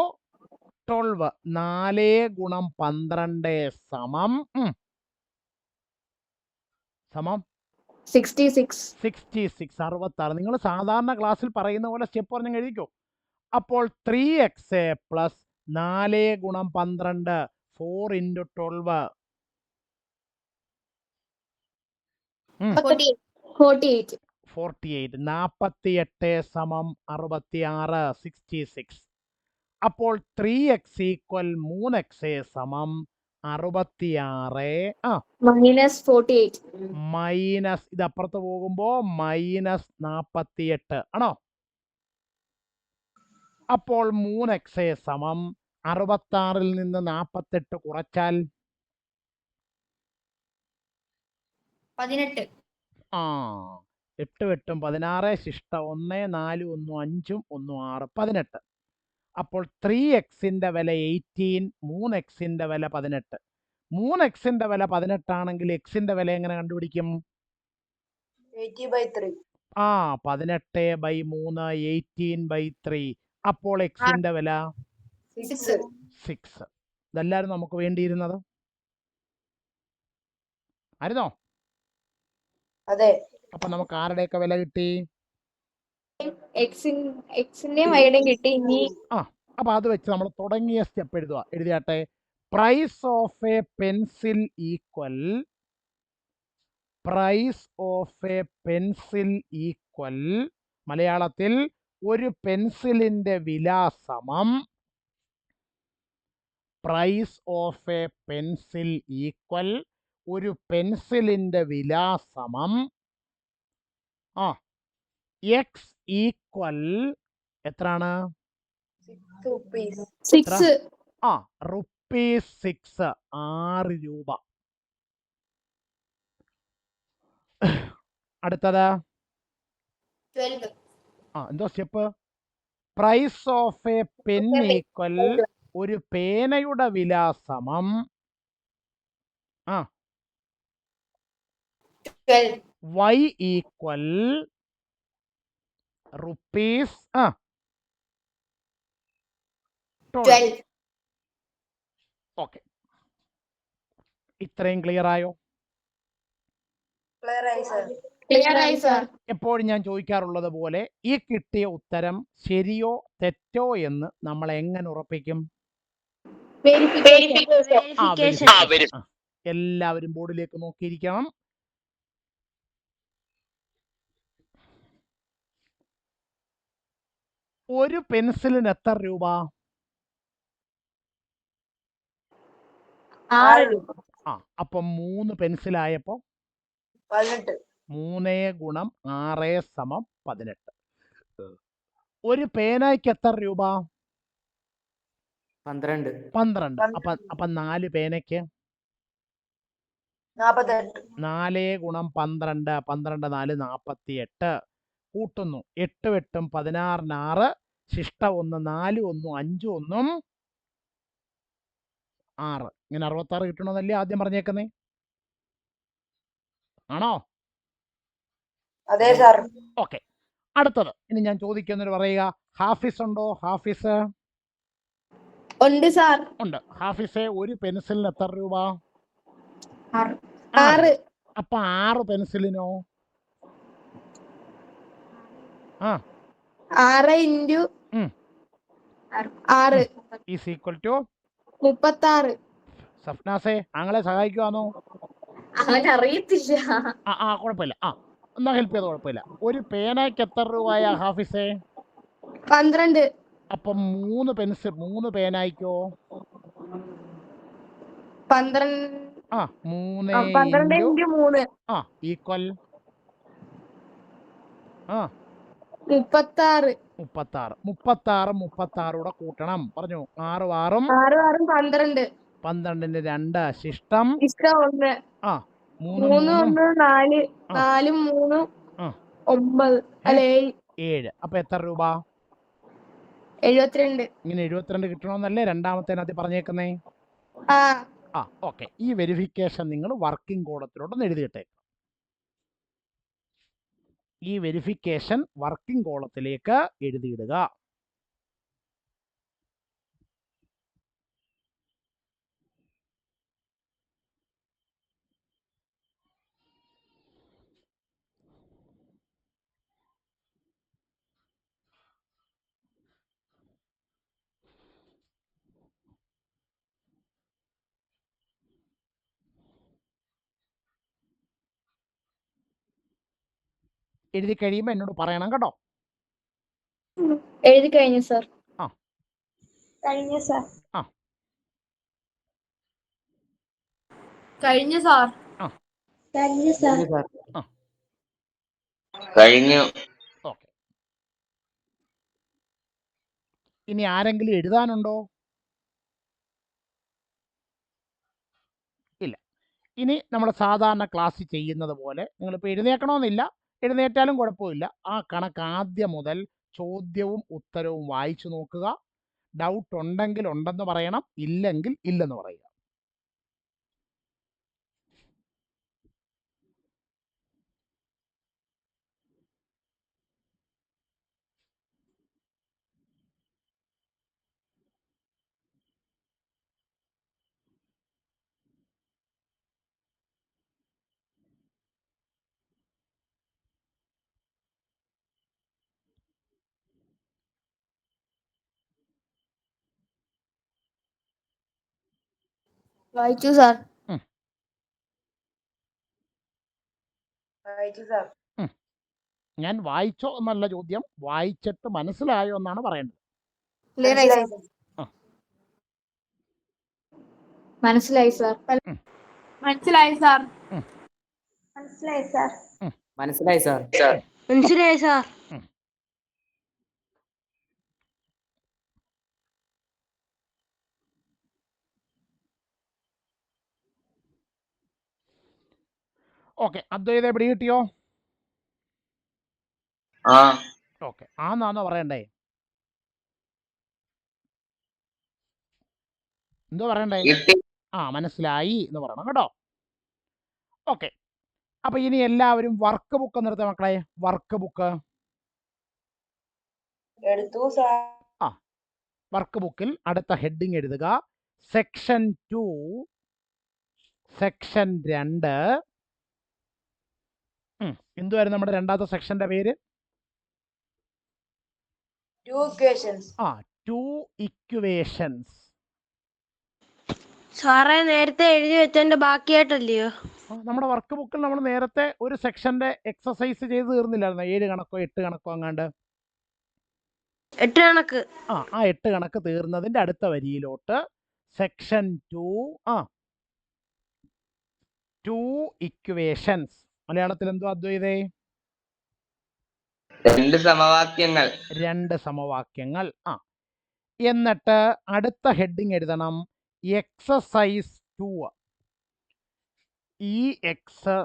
12 4 ഗുണം 12 സമം 66. 66. നിങ്ങൾ സാധാരണ ക്ലാസ്സിൽ പറയുന്ന പോലെ സ്റ്റെപ്പ് പറഞ്ഞ് എഴുതിക്കോ. അപ്പോൾ 3x പ്ലസ് 4 ഗുണം 12 4 ഇൻറ്റു 12 48. 48 സമം 66 66. അപ്പോൾ 3x ഈക്വൽ 3x സമം 66 മൈനസ് 48. മൈനസ് ഇത് അപ്പുറത്ത് പോകുമ്പോ മൈനസ് 48 ആണോ? അപ്പോൾ 3x സമം 66-ൽ നിന്ന് 48 കുറച്ചാൽ 18. 8 8 16 ശിഷ്ട 1 4 1 5 1 6 18. അപ്പോൾ 3xന്റെ വില 18, 3xന്റെ വില 18. 3xന്റെ വില 18 ആണെങ്കിൽ എക്സിന്റെ വില എങ്ങനെ കണ്ടുപിടിക്കും? 80/3. 18/3 18/3. അപ്പോൾ എക്സിന്റെ വില 6. ഇതെല്ലാരും നമുക്ക് വേണ്ടിയിരുന്നത് ആയിരുന്നോ? അതെ. അപ്പൊ നമുക്ക് ആരുടെയൊക്കെ വില കിട്ടി? എക്സിന്റെയും വൈയുടെയും കിട്ടി. ഇനി അപ്പൊ അത് വെച്ച് നമ്മൾ തുടങ്ങിയ സ്റ്റെപ്പ് എഴുതിയാട്ടെ. Price of a pencil equal മലയാളത്തിൽ ഒരു പെൻസിലിന്റെ വില സമം price of a pencil equal ഒരു പെൻസിലിന്റെ വില സമം എക്സ് ഈക്വൽ എത്രയാണ്? സിക്സ് ₹6 6 രൂപ. അടുത്തത് എന്തോ step? Price of a pen equal ഒരു പേനയുടെ വില സമം y ഈക്വൽ റുപ്പീസ് 12. ഓക്കെ, ഇത്രയും ക്ലിയർ ആയോ? ക്ലിയർ ആയി സാർ. എപ്പോഴും ഞാൻ ചോദിക്കാറുള്ളത് പോലെ ഈ കിട്ടിയ ഉത്തരം ശരിയോ തെറ്റോ എന്ന് നമ്മൾ എങ്ങനെ ഉറപ്പിക്കും? എല്ലാവരും ബോർഡിലേക്ക് നോക്കിയിരിക്കണം. ഒരു പെൻസിലിന് എത്ര രൂപ? 6 രൂപ. അപ്പം 3 പെൻസിലായപ്പോ 3 × 6 = 18. ഒരു പേനയ്ക്ക് എത്ര രൂപ? 12. 12. അപ്പം 4 പേനയ്ക്ക് 4 × 12 12 4 48. കൂട്ടുന്നു 8 8 16 6 ശിഷ്ട 1 4 1 5 1 6. ഇങ്ങനെ 66 കിട്ടണമെന്നല്ലേ ആദ്യം പറഞ്ഞേക്കുന്നേ? ആണോ? അതെ സാർ. ഓക്കെ, അടുത്തത് ഇനി ഞാൻ ചോദിക്കുന്നൊരു പറയുക. ഹാഫിസ് ഉണ്ടോ? ഹാഫിസ് ഉണ്ട് സാർ. ഉണ്ട്. ഹാഫിസെ, ഒരു പെൻസിലിന് എത്ര രൂപ? 6. അപ്പൊ 6 പെൻസിലിനോ? 6 × 6 ഈസ് ഈക്വൽ ടു 36. സഫ്നാസെ, ആങ്ങളെ സഹായിക്കുവാണോ? അവനറിയത്തില്ല. കുഴപ്പമില്ല. എന്നാ ഹെൽപ്പ് ചെയ്ത് കുഴപ്പമില്ല. ഒരു പേനയ്ക്ക് എത്ര രൂപയാ ഹാഫിസെ? 12. അപ്പം 3 പേനായിക്കോ? 12 3 × 3 ഈക്വൽ 36. 36 കൂട്ടണം. പറഞ്ഞു. 6 6 12. 12ന് 2 ശിഷ്ടം 1 3 1 4 4 3 9 അല്ല 7. അപ്പൊ എത്ര രൂപ? 72. ഇങ്ങനെ 72 കിട്ടണമെന്നല്ലേ രണ്ടാമത്തേനകത്ത് പറഞ്ഞേക്കുന്നേ? ഓക്കെ, ഈ വെരിഫിക്കേഷൻ നിങ്ങൾ വർക്കിംഗ് കോളത്തിലോട്ടൊന്ന് എഴുതിയിട്ടേ. ഈ വെരിഫിക്കേഷൻ വർക്കിംഗ് കോളത്തിലേക്ക് എഴുതിയിടുക. എഴുതി കഴിയുമ്പോൾ എന്നോട് പറയണം കേട്ടോ. എഴുതി കഴിഞ്ഞു സാർ. കഴിഞ്ഞു സാർ. കഴിഞ്ഞു സാർ. കഴിഞ്ഞു സാർ. കഴിഞ്ഞു. ഓക്കെ, ഇനി ആരെങ്കിലും എഴുതാനുണ്ടോ? ഇല്ല. ഇനി നമ്മൾ സാധാരണ ക്ലാസ്സിൽ ചെയ്യുന്നത് പോലെ നിങ്ങളിപ്പോൾ എഴുന്നേക്കണമെന്നില്ല, എഴുന്നേറ്റാലും കുഴപ്പമില്ല. ആ കണക്ക് ആദ്യം മുതൽ ചോദ്യവും ഉത്തരവും വായിച്ചു നോക്കുക. ഡൗട്ട് ഉണ്ടെങ്കിൽ ഉണ്ടെന്ന് പറയണം, ഇല്ലെങ്കിൽ ഇല്ലെന്ന് പറയുക. വായിച്ചു സാർ. ഞാൻ വായിച്ചോ എന്നല്ല ചോദ്യം, വായിച്ചിട്ട് മനസ്സിലായോ എന്നാണ് പറയേണ്ടത്. മനസ്സിലായി സാർ. മനസ്സിലായി സാർ. മനസ്സിലായി സാർ. മനസ്സിലായി സാർ. മനസ്സിലായി സാർ. ഓക്കെ, അദ്വൈത പിടി കിട്ടിയോ? ആ ഓക്കെ, ആന്നാന്നോ പറയണ്ടേ? എന്തോ പറയണ്ടേ? കിട്ടി. മനസ്സിലായി എന്ന് പറയണം കേട്ടോ. ഓക്കെ, അപ്പൊ ഇനി എല്ലാവരും വർക്ക് ബുക്ക് ഒന്ന് എടുത്ത മക്കളെ. വർക്ക് ബുക്ക് എടുത്തു സാർ. വർക്ക് ബുക്കിൽ അടുത്ത ഹെഡിങ് എഴുതുക. Section 2 section 2. എന്തുവായിരുന്നു നമ്മുടെ രണ്ടാമത്തെ സെക്ഷന്റെ പേര്? 2 equations. 2 ഇക്വേഷൻസ്. സാറേ നേരത്തെ എഴുതി വെച്ചതിന്റെ ബാക്കിയായിട്ടല്ലയോ? നമ്മുടെ വർക്ക് ബുക്കിൽ നമ്മൾ നേരത്തെ ഒരു സെക്ഷന്റെ എക്സസൈസ് ചെയ്ത് തീർന്നില്ലായിരുന്നു? 7 കണക്കോ 8 കണക്കോ അങ്ങാണ്ട്. 8 കണക്ക്. ആ 8 കണക്ക് തീർന്നതിന്റെ അടുത്ത വരിയിലോട്ട് സെക്ഷൻ 2 ഇക്വേഷൻസ്. മലയാളത്തിൽ എന്തോ അദ്വൈതേ? 2 സമവാക്യങ്ങൾ. 2 സമവാക്യങ്ങൾ. എന്നിട്ട് അടുത്ത ഹെഡിങ് എഴുതണം എക്സസൈസ് 2. EXERCISE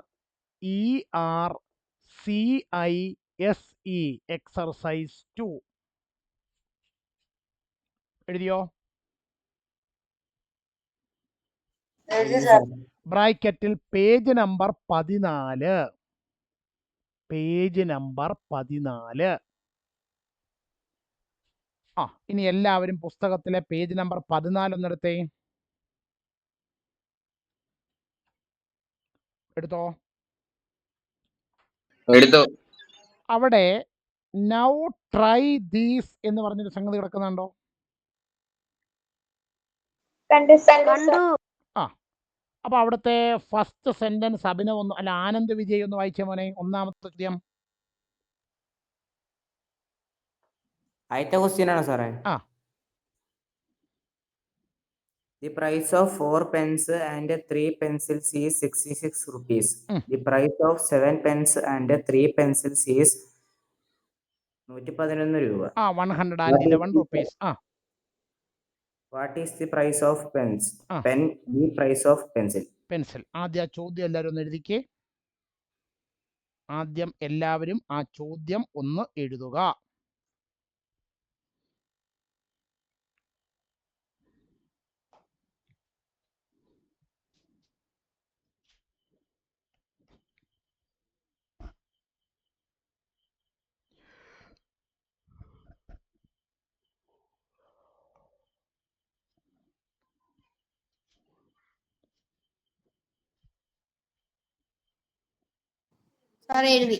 exercise 2. എഴുതിയോ? എഴുതി സാർ. ബ്രാക്കറ്റിൽ പേജ് നമ്പർ 14. Page number 14. ഇനി എല്ലാവരും പുസ്തകത്തിലെ പേജ് നമ്പർ 14 ഒന്നെടുത്തേ. എടുത്തോ? എടുത്തു. അവിടെ നൗ ട്രൈ ദീസ് എന്ന് പറഞ്ഞൊരു സംഗതി കിടക്കുന്നുണ്ടോ? കണ്ടു. അപ്പൊ അവിടുത്തെ ഫസ്റ്റ് സെന്റൻസ് അഭിനവ് ഒന്ന് അല്ല ആനന്ദ് വിജയ് ഒന്ന് വായിച്ചേ മോനെ. ഒന്നാമത്തെ ചോദ്യം. ആദ്യത്തെ ക്വസ്റ്റ്യൻ ആണ് സാറേ. The price of 4 pens and 3 pencils is 66 rupees. The price of 7 pens and 3 pencils is 111 രൂപ. 111 rupees. What is the price of pens? Pen. The price of pencil. Pencil. ആദ്യം ആ ചോദ്യം എല്ലാവരും ഒന്ന് എഴുതിക്കേ. ആദ്യം എല്ലാവരും ആ ചോദ്യം ഒന്ന് എഴുതുക. സാർ എഴുതി.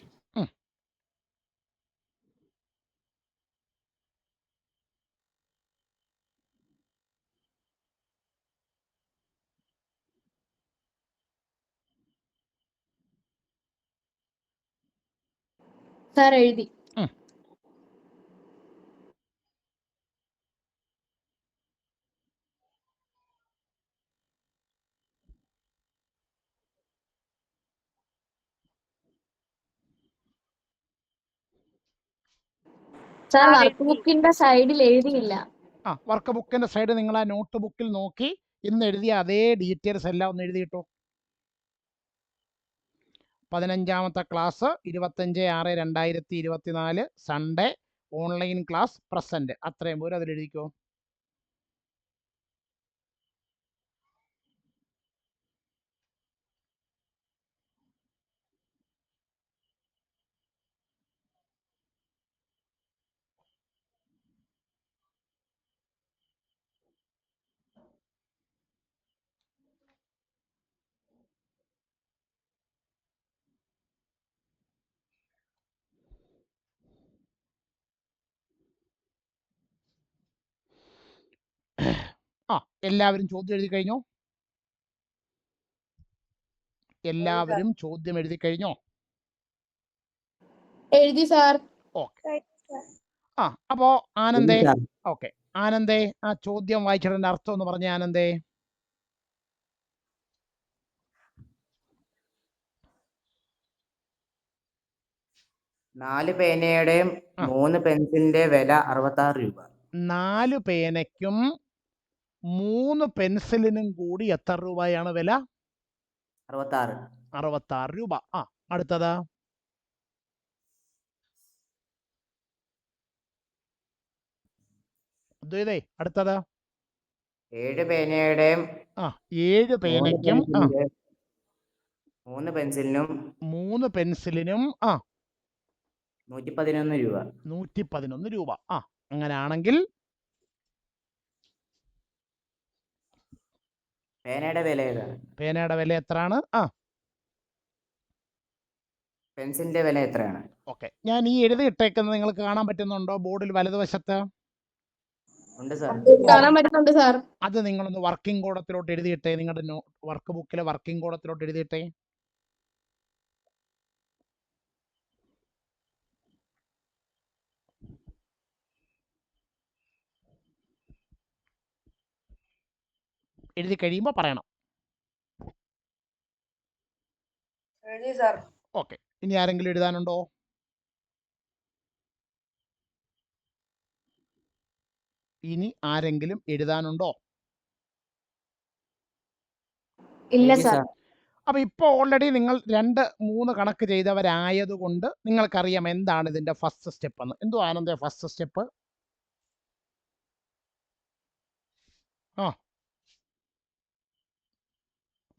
സാർ എഴുതി. സാർ വർക്ക് ബുക്കിന്റെ സൈഡിൽ എഴുതിയില്ല. വർക്ക് ബുക്കിന്റെ സൈഡ് നിങ്ങൾ ആ നോട്ട് ബുക്കിൽ നോക്കി ഇന്ന് എഴുതിയ അതേ ഡീറ്റെയിൽസ് എല്ലാം ഒന്ന് എഴുതിയിട്ടോ. 15ാമത്തെ class 25/6/2024 Sunday online class present. അത്രയും പോലും അതിലെഴുതിക്കോ. എല്ലാവരും ചോദ്യം എഴുതി കഴിഞ്ഞോ? എല്ലാവരും ചോദ്യം എഴുതി കഴിഞ്ഞോ? എഴുതി സാർ. ഓക്കെ. അപ്പോ ആനന്ദേ. ഓക്കെ, ആനന്ദേ ആ ചോദ്യം വായിച്ചതിന്റെ അർത്ഥം ഒന്ന് പറഞ്ഞേ ആനന്ദേ. നാല് പേനയുടെയും 3 പെൻസിലിന്റെ വില 66 രൂപ. 4 പേനയ്ക്കും 3 പെൻസിലിനും കൂടി എത്ര രൂപയാണ് വില? 66. 66 രൂപ. അടുത്തത് അദ്വൈതേ, അടുത്തത് 7 പേനയുടെയും 7 പേനയ്ക്കും 3 പെൻസിലിനും 3 പെൻസിലിനും 111 രൂപ. 111 രൂപ. അങ്ങനെയാണെങ്കിൽ പേനയുടെ വില ഏതാണ്? പേനയുടെ വില എത്രയാണ്? പെൻസിലിന്റെ വില എത്രയാണ്? ഓക്കെ, ഞാൻ ഈ എഴുതിയിട്ടേക്കുന്നത് നിങ്ങൾക്ക് കാണാൻ പറ്റുന്നുണ്ടോ ബോർഡിൽ വലതുവശത്ത്? ഉണ്ട് സാർ. കാണാൻ പറ്റുന്നുണ്ട് സാർ. അത് നിങ്ങളൊന്ന് വർക്കിംഗ് കോളത്തിലോട്ട് എഴുതിയിട്ടേ, നിങ്ങളുടെ വർക്ക് ബുക്കിലെ വർക്കിംഗ് കോളത്തിലോട്ട് എഴുതിയിട്ടേ. എഴുതി കഴിയുമ്പോൾ പറയണം. എഴുതി സാർ. ഓക്കെ, ഇനി ആരെങ്കിലും എഴുതാനുണ്ടോ? ഇനി ആരെങ്കിലും എഴുതാനുണ്ടോ? ഇല്ല എഴുതി സാർ. സാർ. അപ്പൊ ഇപ്പൊ ഓൾറെഡി നിങ്ങൾ 2-3 കണക്ക് ചെയ്തവരായതുകൊണ്ട് നിങ്ങൾക്കറിയാം എന്താണ് ഇതിന്റെ ഫസ്റ്റ് സ്റ്റെപ്പ് എന്ന്. എന്തോ ആനന്ദ ഫസ്റ്റ് സ്റ്റെപ്പ്?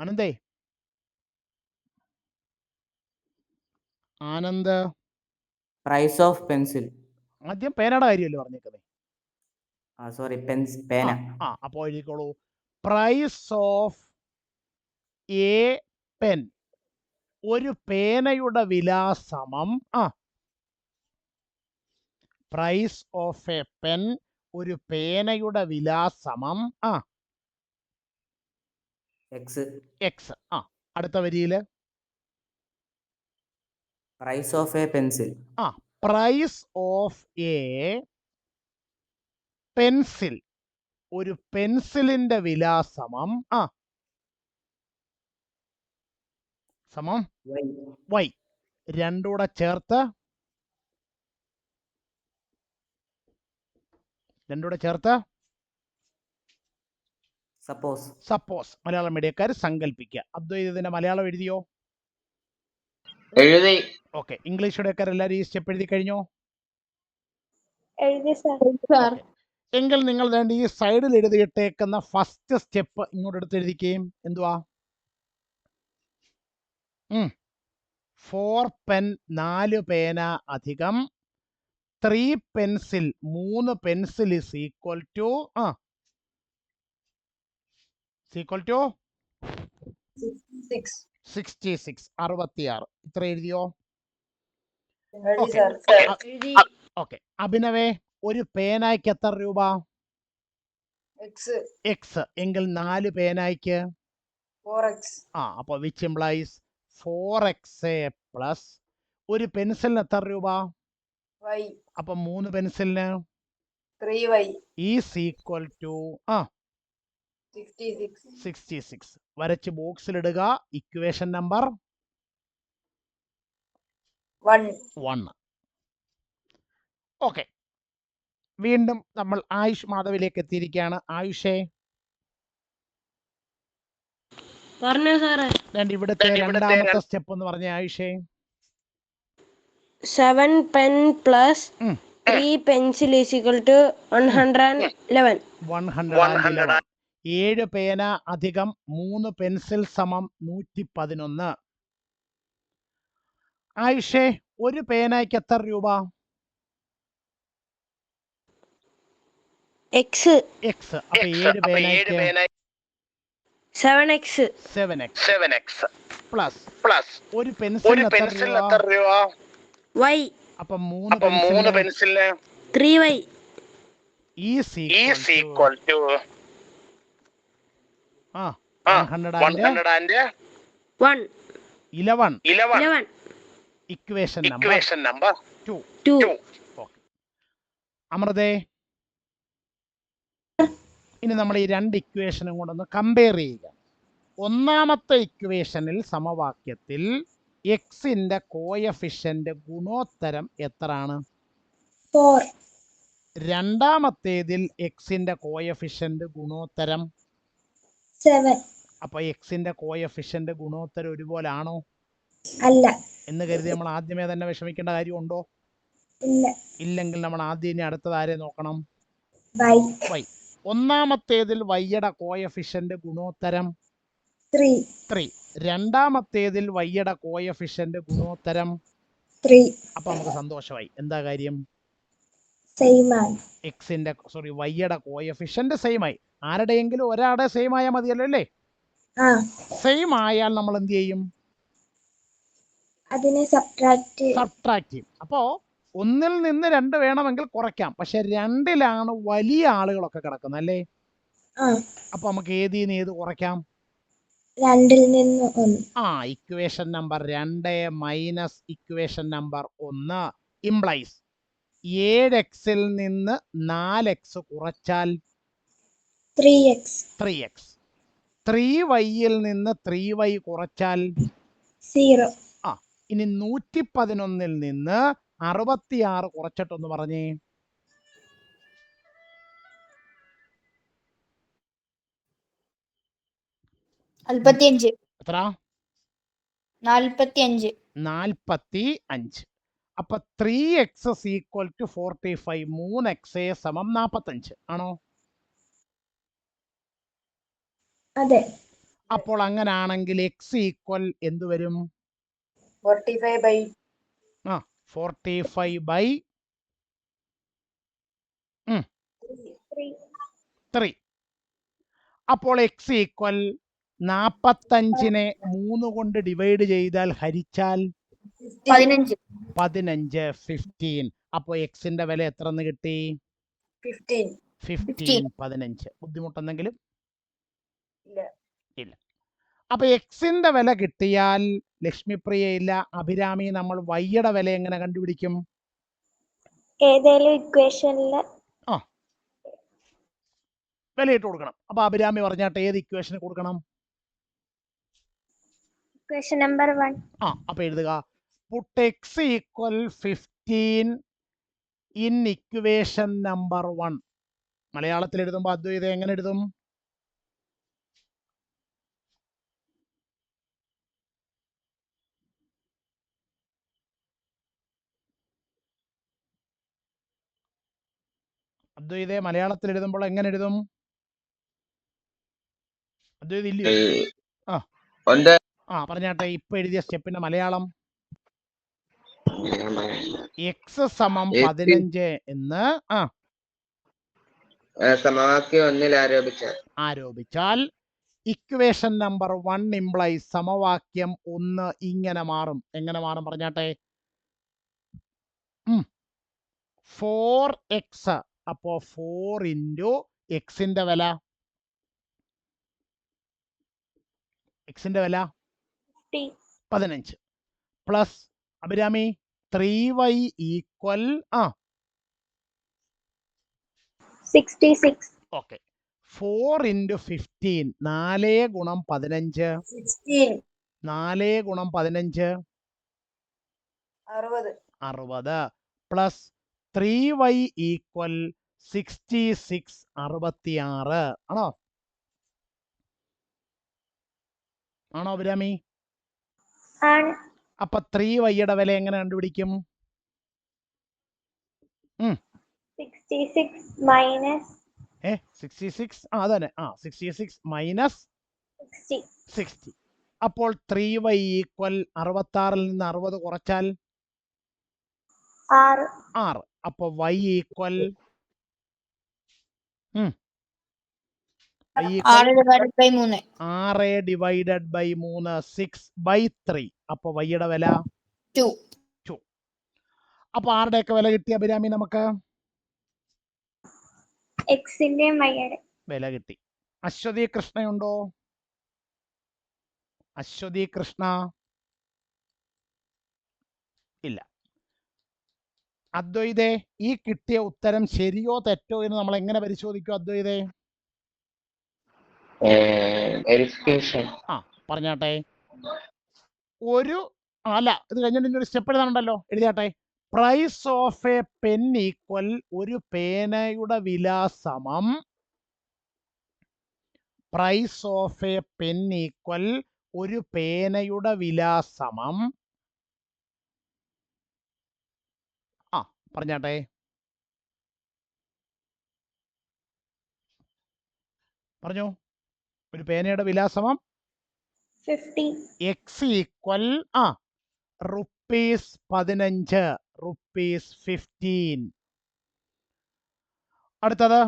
ആനന്ദേ, ആനന്ദ്, പ്രൈസ് ഓഫ് പെൻസിൽ. ആദ്യം പേനയുടെ കാര്യമല്ലേ പറഞ്ഞേക്കുന്നത്? സോറി, പേന. അപ്പോൾ എഴുതിക്കോളൂ. Price of a pen. ഒരു പേനയുടെ വില സമം പ്രൈസ് ഓഫ് എ പെൻ. ഒരു പേനയുടെ വില സമം എക്സ്. അടുത്ത വരിയില് price of a pencil. Price of a pencil. ഒരു പെൻസിലിന്റെ വില സമം സമം വൈ. രണ്ടൂടെ ചേർത്ത് സപ്പോസ്. മലയാളം മീഡിയക്കാർ സങ്കല്പിക്കുക. അദ്വൈതത്തിന്റെ മലയാളം എഴുതിയോ? എഴുതി. ഓക്കെ, ഇംഗ്ലീഷ് മീഡിയക്കാർ എല്ലാവരും ഈ സ്റ്റെപ്പ് എഴുതി കഴിഞ്ഞോ? എഴുതി സാർ. എങ്കിൽ നിങ്ങൾ വേണ്ട ഈ സൈഡിൽ എഴുതിയിട്ടേക്കുന്ന ഫസ്റ്റ് സ്റ്റെപ്പ് ഇങ്ങോട്ട് എടുത്ത് എഴുതിക്കുകയും എന്തുവാ? 4 പെൻ 4 പേന അധികം 3 pencil 3 pencil is equal to 66. 66. ഇത്ര എഴുതിയോ? ഓക്കെ, അഭിനവേ, ഒരു പേനായ്ക്ക് എത്ര രൂപ? എക്സ്. എങ്കിൽ 4 പേനായ്ക്ക് 4x. അപ്പോൾ വിച്ച് ഇംപ്ലൈസ് 4x പ്ലസ് ഒരു പെൻസിലിന് എത്ര രൂപ? y. അപ്പൊ 3 പെൻസിലിന് 3y. Is equal to 66. വരച്ച് ബോക്സിലിടുക. Equation number 1. ഓക്കെ, വീണ്ടും നമ്മൾ ആയുഷ് മാധവിലേക്ക് എത്തിയിരിക്കുകയാണ്. ആയുഷേ, ഇവിടുത്തെ രണ്ടാമത്തെ സ്റ്റെപ്പ് എന്ന് പറഞ്ഞ ആയുഷേ. 7 pen plus 3 pencil is equal to 111. 7 പേന അധികം 3 പെൻസിൽ സമം 111. ആയിഷേ, ഒരു പേനയ്ക്ക് എത്ര രൂപ? എക്സ്. അപ്പൊ 7 പേനയ്ക്ക് 7x പ്ലസ് ഒരു പെൻസിൽ എത്ര രൂപ? y. അപ്പൊ 3 പെൻസിലിന് 3y is equal to 111. Equation number 2. അമൃതേ, ഇനി നമ്മൾ ഈ 2 ഇക്വേഷനും കൊണ്ടൊന്ന് കമ്പയർ ചെയ്യുക. ഒന്നാമത്തെ ഇക്വേഷനിൽ സമവാക്യത്തിൽ എക്സിന്റെ കോയഫിഷ്യന്റ് ഗുണോത്തരം എത്രയാണ്? 4. രണ്ടാമത്തേതിൽ എക്സിന്റെ കോയഫിഷ്യന്റ് ഗുണോത്തരം അപ്പൊ എക്സിന്റെ കോഎഫിഷ്യന്റ് ഗുണോത്തരം ഒരുപോലെ ആണോ അല്ല. എന്ന് കരുതി നമ്മൾ ആദ്യമേ തന്നെ വിഷമിക്കേണ്ട കാര്യമുണ്ടോ? ഇല്ല. ഇല്ലെങ്കിൽ നമ്മൾ ആദ്യം ഇനി അടുത്തത് ആരെ നോക്കണം? വൈ. വൈ. ഒന്നാമത്തേതിൽ വൈയുടെ കോഎഫിഷ്യന്റ് ഗുണോത്തരം 3. 3. രണ്ടാമത്തേതിൽ വൈയുടെ കോഎഫിഷ്യന്റ് ഗുണോത്തരം 3. അപ്പൊ നമുക്ക് സന്തോഷമായി. എന്താ കാര്യം? സെയിം ആണ്. എക്സിന്റെ വൈയുടെ കോഎഫിഷ്യന്റ് സെയിം ആയി. ആരുടെയെങ്കിലും ഒരാളുടെ സെയിം ആയാൽ മതിയല്ലോ അല്ലേ? ആ. സെയിം ആയാൽ നമ്മൾ എന്ത് ചെയ്യും? അതിനെ സബ്ട്രാക്ട് ചെയ്യും. അപ്പോ ഒന്നിൽ നിന്ന് 2 വേണമെങ്കിൽ കുറയ്ക്കാം. പക്ഷെ 2ലാണ് വലിയ ആളുകളൊക്കെ കിടക്കുന്നത് അല്ലേ? അപ്പൊ നമുക്ക് ഏതിന്ന് ഏത് കുറയ്ക്കാം? 2ൽ നിന്ന് 1. Equation number 2 minus equation number 1 implies 7xൽ നിന്ന് 4x കുറച്ചാൽ 3x. 3yൽ നിന്ന് 3y കുറച്ചാൽ 0. ഇനി 111ൽ നിന്ന് 66 കുറച്ചിട്ടൊന്ന് പറഞ്ഞേ. 45. എത്ര? 45. 45. അപ്പൊ 3x = 45. 3x = 45 ആണോ? അതെ. അപ്പോൾ അങ്ങനാണെങ്കിൽ x എന്ത് വരും? 45/3. 45/3. അപ്പോൾ x 45നെ 3 കൊണ്ട് ഡിവൈഡ് ചെയ്താൽ ഹരിച്ചാൽ 15. 15. അപ്പോൾ എക്സിന്റെ വില എത്ര എന്ന് കിട്ടി? 15. ബുദ്ധിമുട്ടെന്തെങ്കിലും ഇല്ല. അപ്പൊ എക്സിന്റെ വില കിട്ടിയാൽ ലക്ഷ്മിപ്രിയ ഇല്ല, അഭിരാമി, നമ്മൾ വൈയുടെ വില എങ്ങനെ കണ്ടുപിടിക്കും? ഏതെങ്കിലും ഇക്വേഷനിൽ വിലയിട്ട് കൊടുക്കണം. അപ്പൊ അഭിരാമി പറഞ്ഞാട്ടെ, ഏത് ഇക്വേഷന് കൊടുക്കണം? Equation number 1. അപ്പൊ എഴുതുക. Put x = 15 in equation number 1. മലയാളത്തിൽ എഴുതുമ്പോൾ അദ്വൈത എങ്ങനെ എഴുതും? അദ്വൈത മലയാളത്തിൽ എഴുതുമ്പോൾ എങ്ങനെ എഴുതും? അദ്വൈത ഇല്ലയോ? പറഞ്ഞാട്ടെ, ഇപ്പൊ എഴുതിയ സ്റ്റെപ്പിന്റെ മലയാളം. x = 15 എന്ന് സമവാക്യം 1 ആരോപിച്ചാൽ ഇക്വേഷൻ നമ്പർ 1 ഇംപ്ലൈസ് സമവാക്യം 1 ഇങ്ങനെ മാറും. എങ്ങനെ മാറും പറഞ്ഞാട്ടെ? 4x. അപ്പോ 4 × എക്സിന്റെ വില 15 plus Abhirami 3y = 66. Okay. 4 × 15 4 × 15 16. 4 × 15 60 plus 3y = 66 66 ആണോ അഭിരാമി? അപ്പൊ 3y വില എങ്ങനെ കണ്ടുപിടിക്കും? 66 മൈനസ് 66 അതന്നെ 66 മൈനസ് 60. അപ്പോൾ 3y = 66ൽ നിന്ന് 60 കുറച്ചാൽ 6. അപ്പൊ y = 6/3. 6/3 6/3. അപ്പൊ y വില 2. അപ്പൊ ആരുടെയൊക്കെ വില കിട്ടി അഭിരാമി? നമുക്ക് എക്സിന്റെയും വൈയുടെ വില കിട്ടി. അശ്വതി കൃഷ്ണയുണ്ടോ? അശ്വതി കൃഷ്ണ ഇല്ല. അദ്വൈതേ, ഈ കിട്ടിയ ഉത്തരം ശരിയോ തെറ്റോ എന്ന് നമ്മൾ എങ്ങനെ പരിശോധിക്കും അദ്വൈതേ? പറഞ്ഞാട്ടെ. ഇത് കഴിഞ്ഞിട്ട് ഒരു സ്റ്റെപ്പ് എഴുതാനുണ്ടല്ലോ, എഴുതിയാട്ടെ. പ്രൈസ് ഓഫ് എ പെൻ = ഒരു പേനയുടെ വില സമം price of a pen equal ഒരു പേനയുടെ വില സമം പറഞ്ഞാട്ടെ. പറഞ്ഞു. ഒരു പേനയുടെ വില സമം 50. X equal rupees 15, rupees 15. അടുത്തത്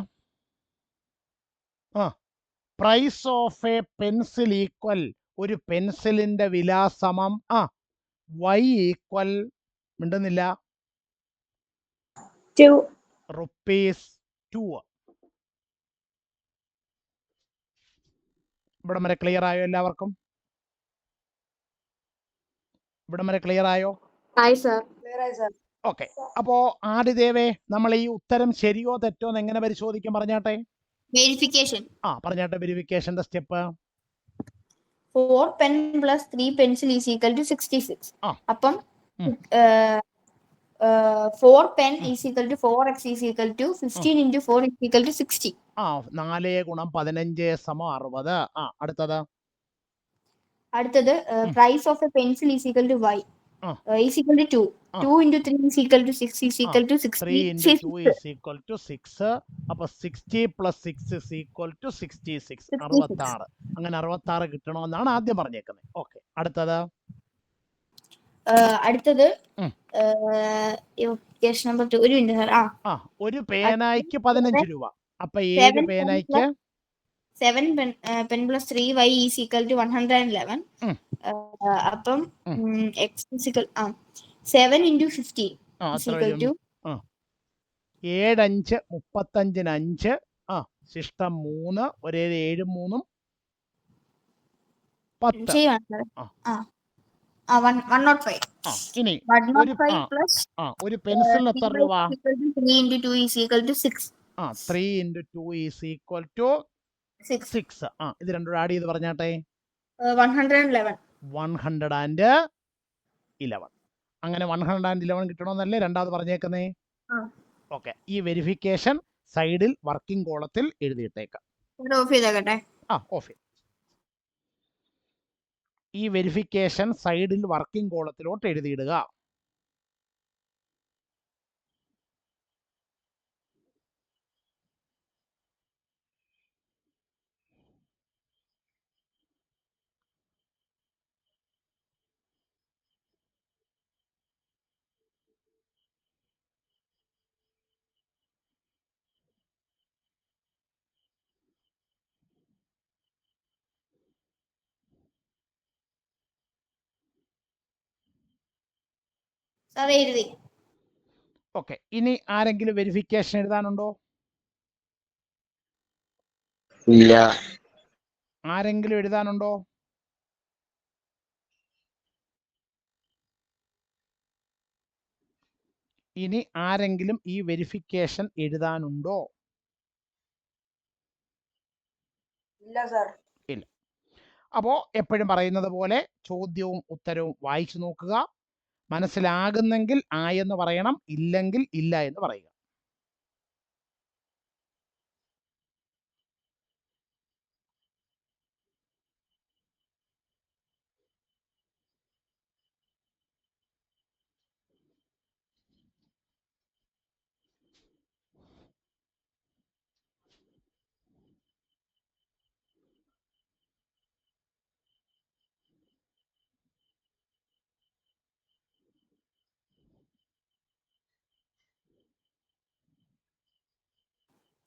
price of a pencil equal ഒരു പെൻസിലിന്റെ വില സമം വൈ ഈക്വൽ മിണ്ടുന്നില്ല 2. റുപ്പീസ് 2. ഇവിടം വരെ ക്ലിയർ ആയോ എല്ലാവർക്കും? ഇവിടം വരെ ക്ലിയർ ആയോ? ഓക്കെ. അപ്പോ ആദിദേവേ, നമ്മൾ ഈ ഉത്തരം ശരിയോ തെറ്റോ എന്ന് എങ്ങനെ പരിശോധിക്കും പറഞ്ഞാട്ടെ? വെരിഫിക്കേഷൻ. പറഞ്ഞാട്ടെ വെരിഫിക്കേഷന്റെ step. 4 pen plus 3 pencil is equal to 66. അപ്പം 4 pen is equal to 4x is equal to 15 into 4 is equal to 60. 4 ഗുണം 15 സമം 60. അടുത്തത് price of a pencil is equal to y is equal to 2. 2 into 3 is equal to 6 is equal to 60. 3 into 2 is equal to 6. അപ്പോൾ 60 plus 6 is equal to 66. 66. അങ്ങനെ 66 കിട്ടണമെന്നാണ് ആദ്യം പറഞ്ഞേക്കുന്നത്. Okay. അടുത്തത് case number 2. ഒരു minute sir. ഒരു പേനായ്ക്ക് 15 രൂപ. അപ്പൊ 7 പേനായ്ക്ക് 7 pen plus 3y is equal to 111. അപ്പം x is equal 7 into 15 is equal to 7 5 35 5 ശിഷ്ടം 3 ഒരേ 7 3 10. 105. ഇനി 105 plus ഒരു പെൻസിലിന് എത്ര രൂപ? 3 into 2 is equal to 6. 3 into 2 is equal to 6. ഇത് രണ്ടും ആഡ് ചെയ്ത് പറഞ്ഞാട്ടെ. 111. 111. അങ്ങനെ 111 കിട്ടണമെന്നല്ലേ രണ്ടാമത് പറഞ്ഞേക്കുന്നേ? ഓക്കെ. ഈ വെരിഫിക്കേഷൻ സൈഡിൽ വർക്കിംഗ് കോളത്തിൽ എഴുതിയിട്ടേക്കാം. ഓഫ്. ഈ വെരിഫിക്കേഷൻ സൈഡിൽ വർക്കിംഗ് കോളത്തിലോട്ട് എഴുതിയിടുക. ഓക്കെ. ഇനി ആരെങ്കിലും വെരിഫിക്കേഷൻ എഴുതാനുണ്ടോ? ഇല്ല. ആരെങ്കിലും എഴുതാനുണ്ടോ? ഇനി ആരെങ്കിലും ഈ വെരിഫിക്കേഷൻ എഴുതാനുണ്ടോ? ഇല്ല സർ. ഇല്ല. അപ്പോൾ എപ്പോഴും പറയുന്നത് പോലെ ചോദ്യവും ഉത്തരവും വായിച്ചു നോക്കുക. മനസ്സിലാകുന്നെങ്കിൽ എന്ന് പറയണം, ഇല്ലെങ്കിൽ ഇല്ല എന്ന് പറയുക.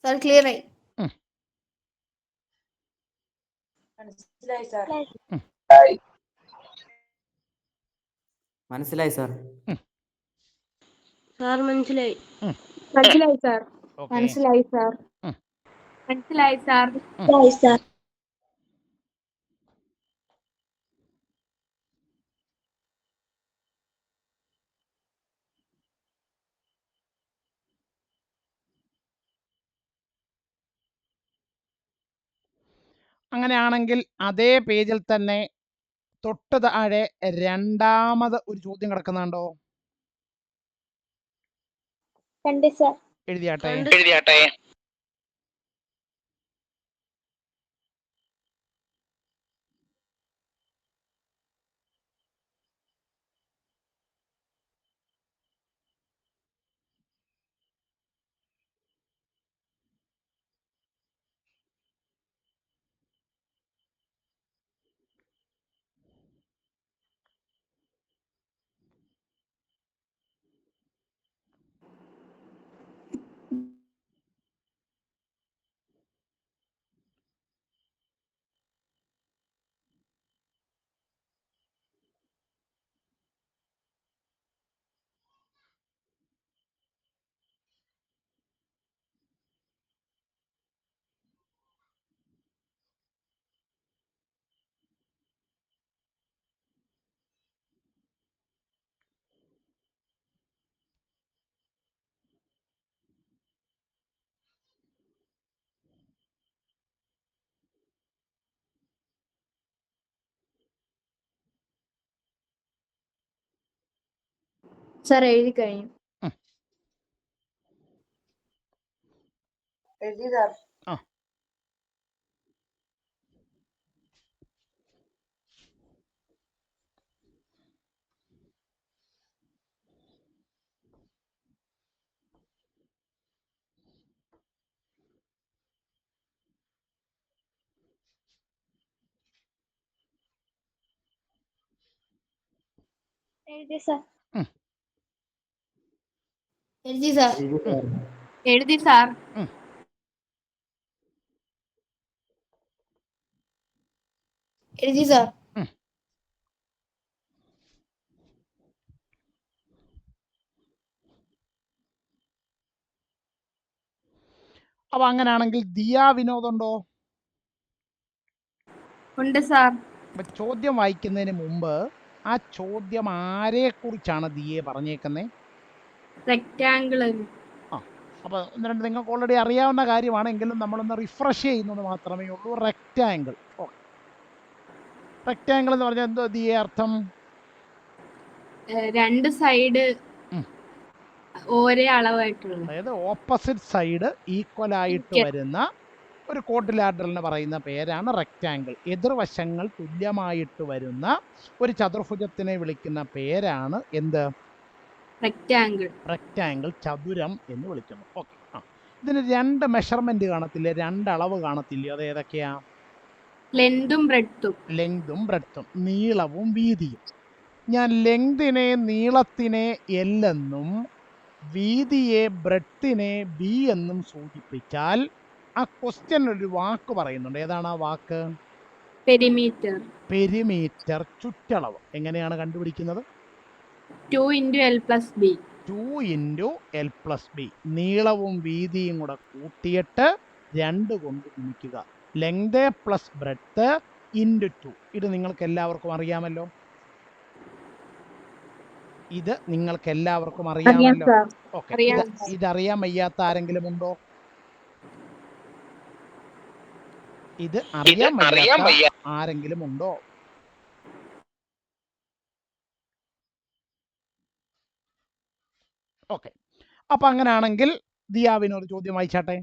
സാർ ക്ലിയർ ആയി? മനസ്സിലായി സാർ. മനസ്സിലായി സാർ. സാർ മനസ്സിലായി. മനസ്സിലായി സാർ. മനസ്സിലായി സാർ. മനസ്സിലായി സാർ. സാർ. അങ്ങനെയാണെങ്കിൽ അതേ പേജിൽ തന്നെ തൊട്ട് താഴെ രണ്ടാമത് ഒരു ചോദ്യം കിടക്കുന്നുണ്ടോ? എഴുതിയാട്ടെ. സാർ എഴുതി കഴിഞ്ഞു. ആ എഴുതി സാർ. എഴുതി സാർ. എഴുതി സാർ. എഴുതി സാർ. അപ്പൊ അങ്ങനെയാണെങ്കിൽ ദിയ വിനോദുണ്ടോ? ഉണ്ട് സാർ. അപ്പൊ ചോദ്യം വായിക്കുന്നതിന് മുമ്പ് ആ ചോദ്യം ആരെ കുറിച്ചാണ് ദിയെ പറഞ്ഞേക്കുന്നത്? റെക്ടാങ്കിൾ. ആ അപ്പോൾ ഒന്ന് രണ്ട് നിങ്ങൾക്ക് ഓൾറെഡി അറിയാവുന്ന കാര്യമാണെങ്കിലും നമ്മളൊന്ന് റിഫ്രഷ് ചെയ്യുന്നത് മാത്രമേ ഉള്ളൂ. റെക്റ്റാങ്കിൾ. ഓക്കെ, റെക്റ്റാങ്കിൾ എന്ന് പറഞ്ഞാൽ എന്തോ ദിയെ അർത്ഥം? രണ്ട് സൈഡ് ഒരേ അളവായിട്ടുള്ള, അതായത് ഓപ്പോസിറ്റ് സൈഡ് ഈക്വൽ ആയിട്ട് വരുന്ന ഒരു ക്വാഡ്രിലാറ്ററലിന് പറയുന്ന പേരാണ് റെക്റ്റാങ്കിൾ. എതിർവശങ്ങൾ തുല്യമായിട്ട് വരുന്ന ഒരു ചതുർഭുജത്തിനെ വിളിക്കുന്ന പേരാണ് എന്ത്? റെക്ടാങ്കിൾ. റെക്റ്റാങ്കിൾ, ചതുരം എന്ന് വിളിക്കുന്നു. ഓക്കെ. ആ ഇതിന് രണ്ട് മെഷർമെന്റ് കാണത്തില്ലേ, രണ്ട് അളവ് കാണത്തില്ലേ? അത് ഏതൊക്കെയാ? ലെങ്തും ബ്രെഡ്ത്തും. ലെങ്തും ബ്രെഡ്ത്തും, നീളവും വീതിയും. ഞാൻ ലെങ്തിനെ നീളത്തിനെ എൽ എന്നും വീതിയെ ബ്രെഡ്ത്തിനെ ബി എന്നും സൂചിപ്പിച്ചാൽ ആ ക്വസ്റ്റ്യൻ ഒരു വാക്ക് പറയുന്നുണ്ട്. ഏതാണ് ആ വാക്ക്? പെരിമീറ്റർ. പെരിമീറ്റർ, ചുറ്റളവ്. എങ്ങനെയാണ് കണ്ടുപിടിക്കുന്നത്? 2 × L+B. 2 × L+B. നീളവും വീതിയും കൂടെ കൂട്ടിയിട്ട് 2 കൊണ്ട് ഗുണിക്കുക. Length plus breadth into 2. ഇത് നിങ്ങൾക്ക് എല്ലാവർക്കും അറിയാമല്ലോ. ഇത് നിങ്ങൾക്ക് എല്ലാവർക്കും അറിയാമല്ലോ. ഓക്കെ, ഇതറിയാൻ വയ്യാത്ത ആരെങ്കിലും ഉണ്ടോ? ഇത് അറിയാൻ വയ്യാത്ത ആരെങ്കിലും ഉണ്ടോ? ഓക്കെ, അപ്പൊ അങ്ങനെയാണെങ്കിൽ ദിയാവിനൊരു ചോദ്യം വായിച്ചാട്ടെ.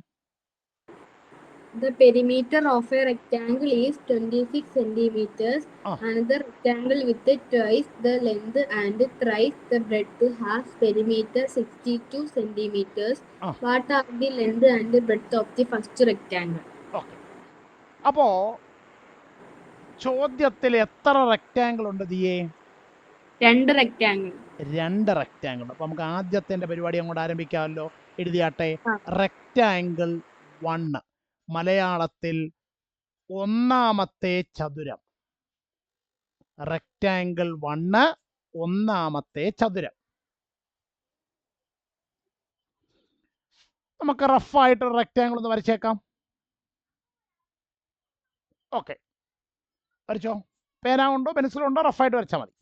The perimeter of a rectangle is 26 centimeters. Another rectangle with twice the length and thrice the breadth has perimeter 62 centimeters. What are the length and breadth of the first rectangle? Okay, അപ്പോ ചോദ്യത്തിൽ എത്ര rectangle ഉണ്ട് ദിയേ? 2 rectangle. 2 rectangle. അപ്പൊ നമുക്ക് ആദ്യത്തെ പരിപാടി അങ്ങോട്ട് ആരംഭിക്കാമല്ലോ. എഴുതിയാട്ടെ. Rectangle 1, മലയാളത്തിൽ ഒന്നാമത്തെ ചതുരം. റെക്റ്റാങ്കിൾ 1, ഒന്നാമത്തെ ചതുരം. നമുക്ക് റഫായിട്ടൊരു റെക്റ്റാങ്കിൾ ഒന്ന് വരച്ചേക്കാം. ഓക്കെ, വരച്ചോ. പേന ഉണ്ടോ പെൻസിലുണ്ടോ? റഫായിട്ട് വരച്ചാൽ മതി.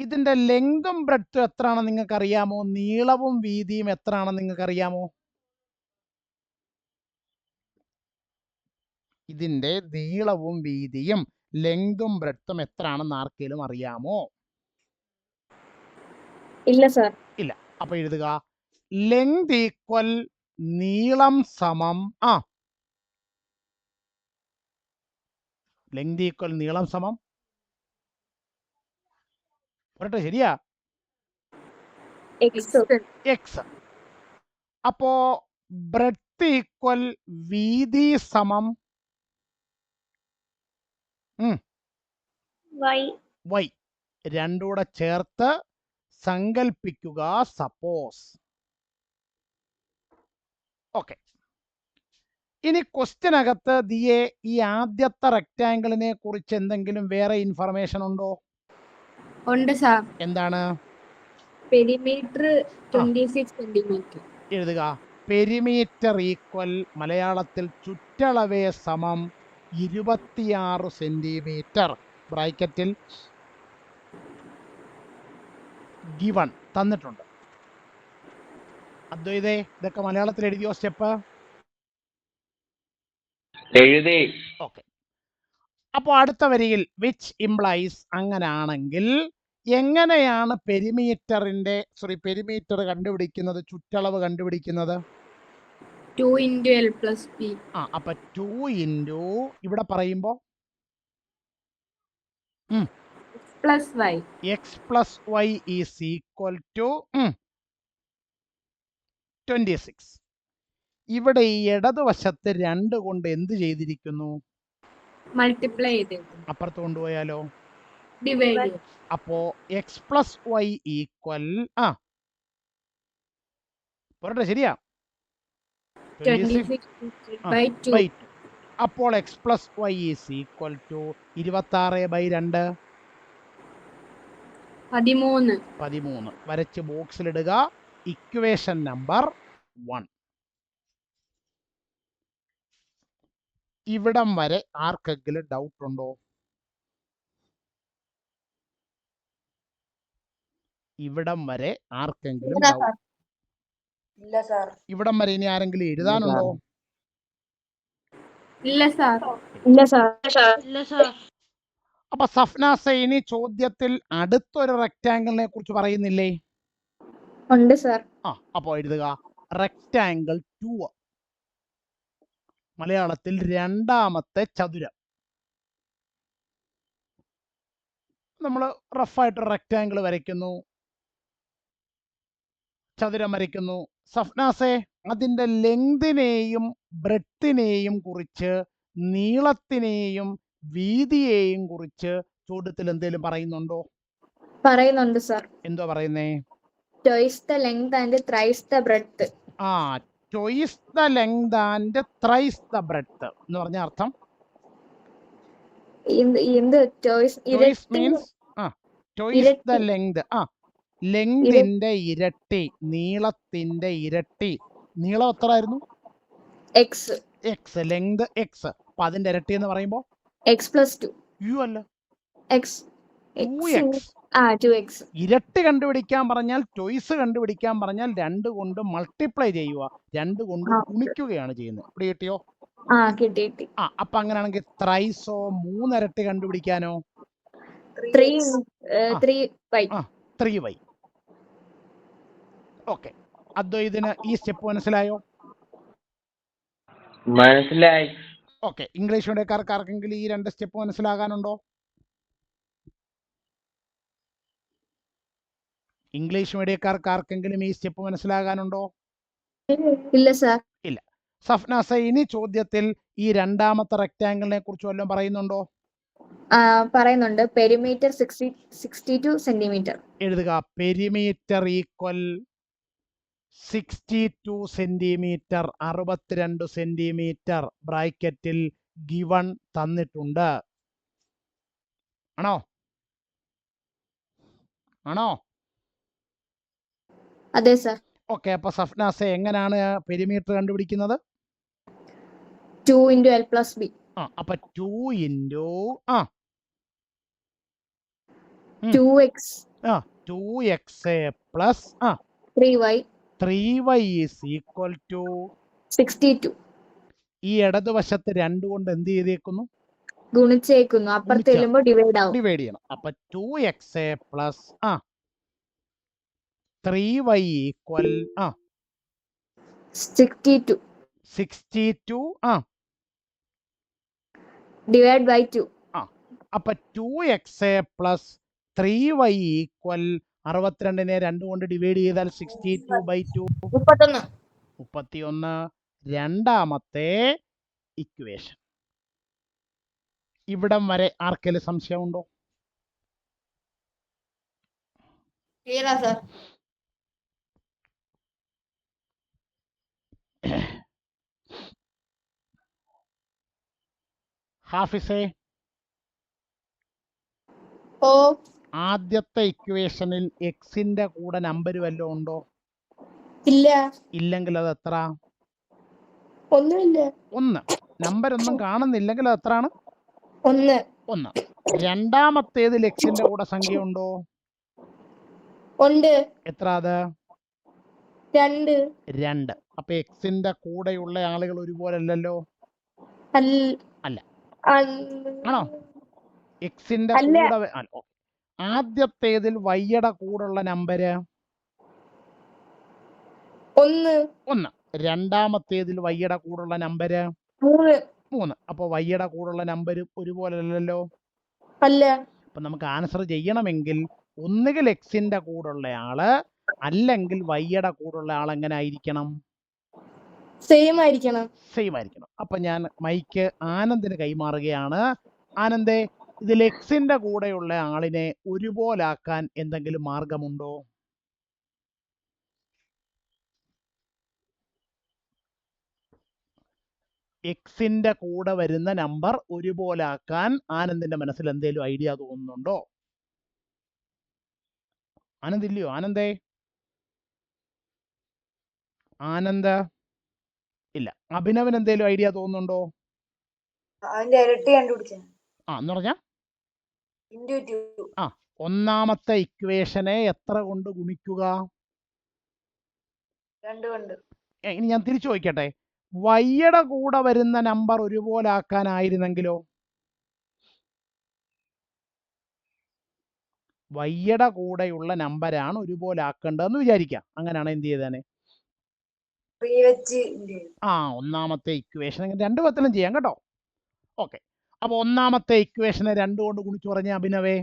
ഇതിന്റെ ലെങ്തും ബ്രെഡ്ത്തും എത്രയാണെന്ന് നിങ്ങൾക്ക് അറിയാമോ? നീളവും വീതിയും എത്രയാണെന്ന് നിങ്ങൾക്ക് അറിയാമോ? ഇതിന്റെ നീളവും വീതിയും ലെങ്തും ബ്രെഡ്ത്തും എത്രയാണെന്ന് ആർക്കെങ്കിലും അറിയാമോ? ഇല്ല സാർ. ഇല്ല. അപ്പൊ എഴുതുക. ലെങ്ത് ഈക്വൽ നീളം സമം ലെങ്ത് ഈക്വൽ നീളം സമം പറട്ടെ, ശരിയാ? എക്സ്. അപ്പോ ബ്രെഡ്ത്ത് ഈക്വൽ വീതി സമം വൈ. രണ്ടും കൂടെ ചേർത്ത് സങ്കൽപ്പിക്കുക. സപ്പോസ്. ഓക്കെ, ഇനി ക്വസ്റ്റ്യനകത്ത് ദിയെ ഈ ആദ്യത്തെ റെക്റ്റാങ്കിളിനെ കുറിച്ച് എന്തെങ്കിലും വേറെ ഇൻഫർമേഷൻ ഉണ്ടോ? ഉണ്ട് സാർ. എന്താണ്? Perimeter 26 centimetre. എഴുതുക. പെരിമീറ്റർ ഈക്വൽ മലയാളത്തിൽ ചുറ്റളവേ സമം 26 സെന്റിമീറ്റർ. ബ്രാക്കറ്റിൽ ഗിവൺ തന്നിട്ടുണ്ട്. അദ്വൈതേ, ഇതൊക്കെ മലയാളത്തിൽ എഴുതിയോ സ്റ്റെപ്പ്? എഴുതി. ഓക്കെ, അപ്പോൾ അടുത്ത വരിയിൽ വിച്ച് ഇംപ്ലൈസ്, അങ്ങനാണെങ്കിൽ എങ്ങനെയാണ് പെരിമീറ്റർ കണ്ടുപിടിക്കുന്നത്, ചുറ്റളവ് കണ്ടുപിടിക്കുന്നത്? 2 into L plus B. അപ്പൊ 2 ഇൻറ്റു ഇവിടെ പറയുമ്പോ Plus Y. X plus y is equal to 26. ഇവിടെ ഈ ഇടതുവശത്ത് 2 കൊണ്ട് എന്ത് ചെയ്തിരിക്കുന്നു? Multiply ചെയ്തേക്കുന്നു. അപ്പുറത്ത് കൊണ്ടുപോയാലോ? Divide. അപ്പോ എക്സ് പ്ലസ് വൈ ഈക്വൽ പോരട്ടെ, ശരിയാ? 26 by 2. by 2. അപ്പോൾ x plus y is equal to 26/2 13. വരച്ച് ബോക്സിലിടുക. Equation number 1. ഇവിടം വരെ ആർക്കെങ്കിലും ഡൗട്ട് ഉണ്ടോ? ഇവിടം വരെ ആർക്കെങ്കിലും ഡൗട്ട്? ഇല്ല സാർ. ഇവിടം വരെ ഇനി ആരെങ്കിലും എഴുതാനുണ്ടോ? ഇല്ല സാർ. അപ്പൊ സഫ്നാസ, ഇനി ചോദ്യത്തിൽ അടുത്തൊരു റെക്റ്റാങ്കിളിനെ കുറിച്ച് പറയുന്നില്ലേ? ഉണ്ട് സാർ. അപ്പൊ എഴുതുക റെക്റ്റാങ്കിൾ 2. മലയാളത്തിൽ രണ്ടാമത്തെ ചതുരം. നമ്മൾ റഫായിട്ട് റെക്റ്റാങ്കിൾ വരയ്ക്കുന്നു, ചതുരം വരയ്ക്കുന്നു. സഫ്നാസെ, അതിന്റെ ലെങ്തിനെയും ബ്രെഡ്ത്തിനെയും കുറിച്ച്, നീളത്തിനെയും വീതിയെയും കുറിച്ച് ചോദ്യത്തിൽ എന്തെങ്കിലും പറയുന്നുണ്ടോ? പറയുന്നുണ്ട് സാർ. എന്തോ പറയുന്നേ? Twice the length and thrice the breadth. twice the length and thrice the breadth എന്ന് പറഞ്ഞ അർത്ഥം? Twice means twice the length. ലെങ്തിന്റെ ഇരട്ടി, നീളത്തിന്റെ ഇരട്ടി. നീളം എത്രയായിരുന്നു? എക്സ്. Length X. അപ്പൊ അതിന്റെ ഇരട്ടി എന്ന് പറയുമ്പോ x+2. അല്ല, x. 2x. ഇരട്ടി കണ്ടുപിടിക്കാൻ പറഞ്ഞാൽ, ടോയ്സ് കണ്ടുപിടിക്കാൻ പറഞ്ഞാൽ 2 കൊണ്ട് മൾട്ടിപ്ലൈ ചെയ്യുക, 2 കൊണ്ട് ഗുണിക്കുകയാണ് ചെയ്യുന്നത്. ഇവിടെ കിട്ടിയോ? കിട്ടി. അപ്പൊ അങ്ങനെയാണെങ്കിൽ ത്രൈസോ, 3 ഇരട്ടി കണ്ടുപിടിക്കാനോ? 3y. ഓക്കെ, അദ്വൈതിന് ഈ സ്റ്റെപ്പ് മനസ്സിലായോ? മനസ്സിലായി. ഓക്കെ, ഇംഗ്ലീഷ് മീഡിയക്കാർക്ക് ആർക്കെങ്കിലും ഈ 2 സ്റ്റെപ്പ് മനസ്സിലാകാനുണ്ടോ? ഇംഗ്ലീഷ് മീഡിയക്കാർക്ക് ആർക്കെങ്കിലും ഈ സ്റ്റെപ്പ് മനസ്സിലാകാനുണ്ടോ? ഇല്ല സാർ. ഇല്ല. സഫ്നാസ, ഇനി ചോദ്യത്തിൽ ഈ രണ്ടാമത്തെ റെക്റ്റാങ്കിളിനെ കുറിച്ച് വല്ലതും പറയുന്നുണ്ടോ? പറയുന്നുണ്ട്. Perimeter 62 centimetre. എഴുതുക പെരിമീറ്റർ ഈക്വൽ 62 സെന്റിമീറ്റർ, 62 സെന്റിമീറ്റർ. ബ്രാക്കറ്റിൽ ഗിവൺ തന്നിട്ടുണ്ട്. ആണോ? അതെ സാർ. ഓക്കെ, അപ്പൊ സഫ്നാസെ, എങ്ങനെയാണ് പെരിമീറ്റർ കണ്ടുപിടിക്കുന്നത്? 2 into L plus B. അപ്പൊ 2 into 2x. 2x plus 3y. 3y is equal to 62. ഈ ഇടതുവശത്ത് 2 കൊണ്ട് എന്ത് ചെയ്തേക്കുന്നു? ഗുണിച്ചേക്കുന്നു. അപ്പുറത്ത് ചെല്ലുമ്പോൾ ഡിവൈഡ് ചെയ്യണം. അപ്പൊ 2x plus 3y equal 62. 62 divide by 2. അപ്പൊ 2x plus 3y equal 62നെ 2 കൊണ്ട് ഡിവൈഡ് ചെയ്താൽ 62/2 31. രണ്ടാമത്തെ ഇക്വേഷൻ. ഇവിടം വരെ ആർക്കെങ്കിലും സംശയമുണ്ടോ? ഹാഫിസേ, ആദ്യത്തെ ഇക്വേഷനിൽ എക്സിന്റെ കൂടെ നമ്പർ വല്ലതും ഉണ്ടോ? ഇല്ല. ഇല്ലെങ്കിൽ അത് എത്ര? ഒന്നുമില്ല. 1. നമ്പർ ഒന്നും കാണുന്നില്ലെങ്കിൽ അത് എത്രയാണ്? 1. രണ്ടാമത്തേതിൽ എക്സിന്റെ കൂടെ സംഖ്യ ഉണ്ടോ? ഉണ്ട്. എത്ര അത്? 2. അപ്പൊ എക്സിന്റെ കൂടെയുള്ള ആളുകൾ ഒരുപോലെ അല്ലല്ലോ? അല്ല. ആണോ? എക്സിന്റെ കൂടെ ആദ്യത്തേതിൽ വൈയുടെ കൂടുള്ള നമ്പര് 1. രണ്ടാമത്തേതിൽ വൈയുടെ കൂടുള്ള നമ്പര് 3. അപ്പോൾ വൈയുടെ കൂടുള്ള നമ്പർ ഒരുപോലെ അല്ലല്ലോ. അല്ല. അപ്പൊ നമുക്ക് ആൻസർ ചെയ്യണമെങ്കിൽ ഒന്നുകിൽ എക്സിന്റെ കൂടുള്ള ആള് അല്ലെങ്കിൽ വൈയുടെ കൂടുള്ള ആൾ എങ്ങനെ ആയിരിക്കണം? സെയിം ആയിരിക്കണം. സെയിം ആയിരിക്കണം. അപ്പൊ ഞാൻ മൈക്ക് ആനന്ദിന് കൈമാറുകയാണ്. ആനന്ദേ, ഇതിൽ എക്സിന്റെ കൂടെയുള്ള ആളിനെ ഒരുപോലാക്കാൻ എന്തെങ്കിലും മാർഗമുണ്ടോ? എക്സിന്റെ കൂടെ വരുന്ന നമ്പർ ഒരുപോലാക്കാൻ ആനന്ദിന്റെ മനസ്സിൽ എന്തെങ്കിലും ഐഡിയ തോന്നുന്നുണ്ടോ? ആനന്ദില്ലയോ? ആനന്ദേ, ആനന്ദ് ഇല്ല. അഭിനവൻ എന്തെങ്കിലും ഐഡിയ തോന്നുന്നുണ്ടോ? അതിന്റെ ഇരട്ടി കണ്ടുപിടിച്ച എന്ന് പറഞ്ഞാ ഒന്നാമത്തെ ഇക്വേഷനെ എത്ര കൊണ്ട് ഗുണിക്കുക? 2 കൊണ്ട്. ഇനി ഞാൻ തിരിച്ചു ചോദിക്കട്ടെ, വൈയുടെ കൂടെ വരുന്ന നമ്പർ ഒരുപോലാക്കാനായിരുന്നെങ്കിലോ? വൈയുടെ കൂടെയുള്ള നമ്പരാണ് ഒരുപോലാക്കേണ്ടതെന്ന് വിചാരിക്കാം. അങ്ങനെയാണ് എന്ത് ചെയ്തേനെ? ഒന്നാമത്തെ ഇക്വേഷൻ 2 വിധത്തിലും ചെയ്യാം കേട്ടോ. ഓക്കെ, അപ്പൊ ഒന്നാമത്തെ ഇക്വേഷനെ 2 കൊണ്ട് ഗുണിച്ചു പറഞ്ഞ അഭിനവേ.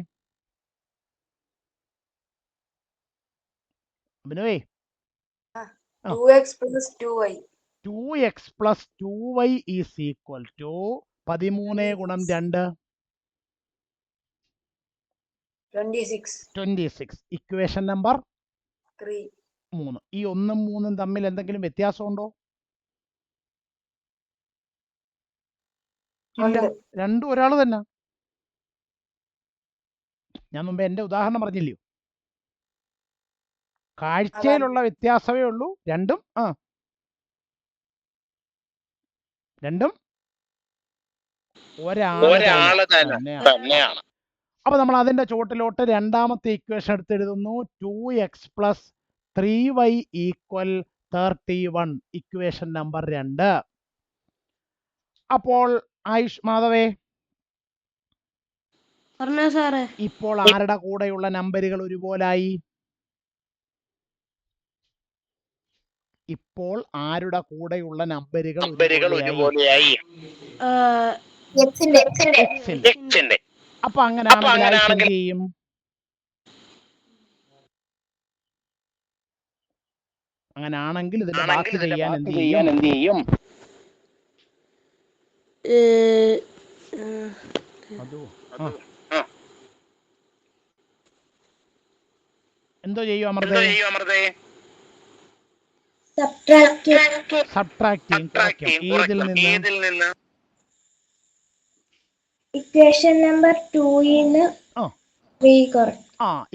2x plus 2y. 2x plus 2y is equal to 13 ഗുണം 2 26. Equation number 3. ഈ 1 ഉം 3 ഉം തമ്മിൽ എന്തെങ്കിലും വ്യത്യാസമുണ്ടോ? ഇല്ല, രണ്ടും ഒരാൾ തന്നെ. ഞാൻ മുമ്പ് എന്റെ ഉദാഹരണം പറഞ്ഞില്ലയോ? കാഴ്ചയിലുള്ള വ്യത്യാസമേ ഉള്ളൂ. രണ്ടും ഒരാള് തന്നെയാണ്. അപ്പൊ നമ്മൾ അതിന്റെ ചോട്ടിലോട്ട് രണ്ടാമത്തെ ഇക്വേഷൻ എടുത്തെഴുതുന്നു. 2x plus 3y equal 31. Equation number 2. അപ്പോൾ ആയുഷ് മാധവേ, ഇപ്പോൾ ആരുടെ കൂടെയുള്ള നമ്പറുകൾ ഒരുപോലായി? ഇപ്പോൾ ആരുടെ കൂടെയുള്ള നമ്പറുകൾ ഒരുപോലെയായി? അപ്പൊ അങ്ങനെയാണെങ്കിൽ എന്ത് ചെയ്യും? അങ്ങനാണെങ്കിൽ ഇതിന്റെ ബാക്കി ചെയ്യാൻ എന്ത് ചെയ്യും? എന്തോ ചെയ്യും അമൃതേ? സബ്ട്രാക്ട്. ഏതിൽ നിന്ന്? ഇക്വേഷൻ നമ്പർ 2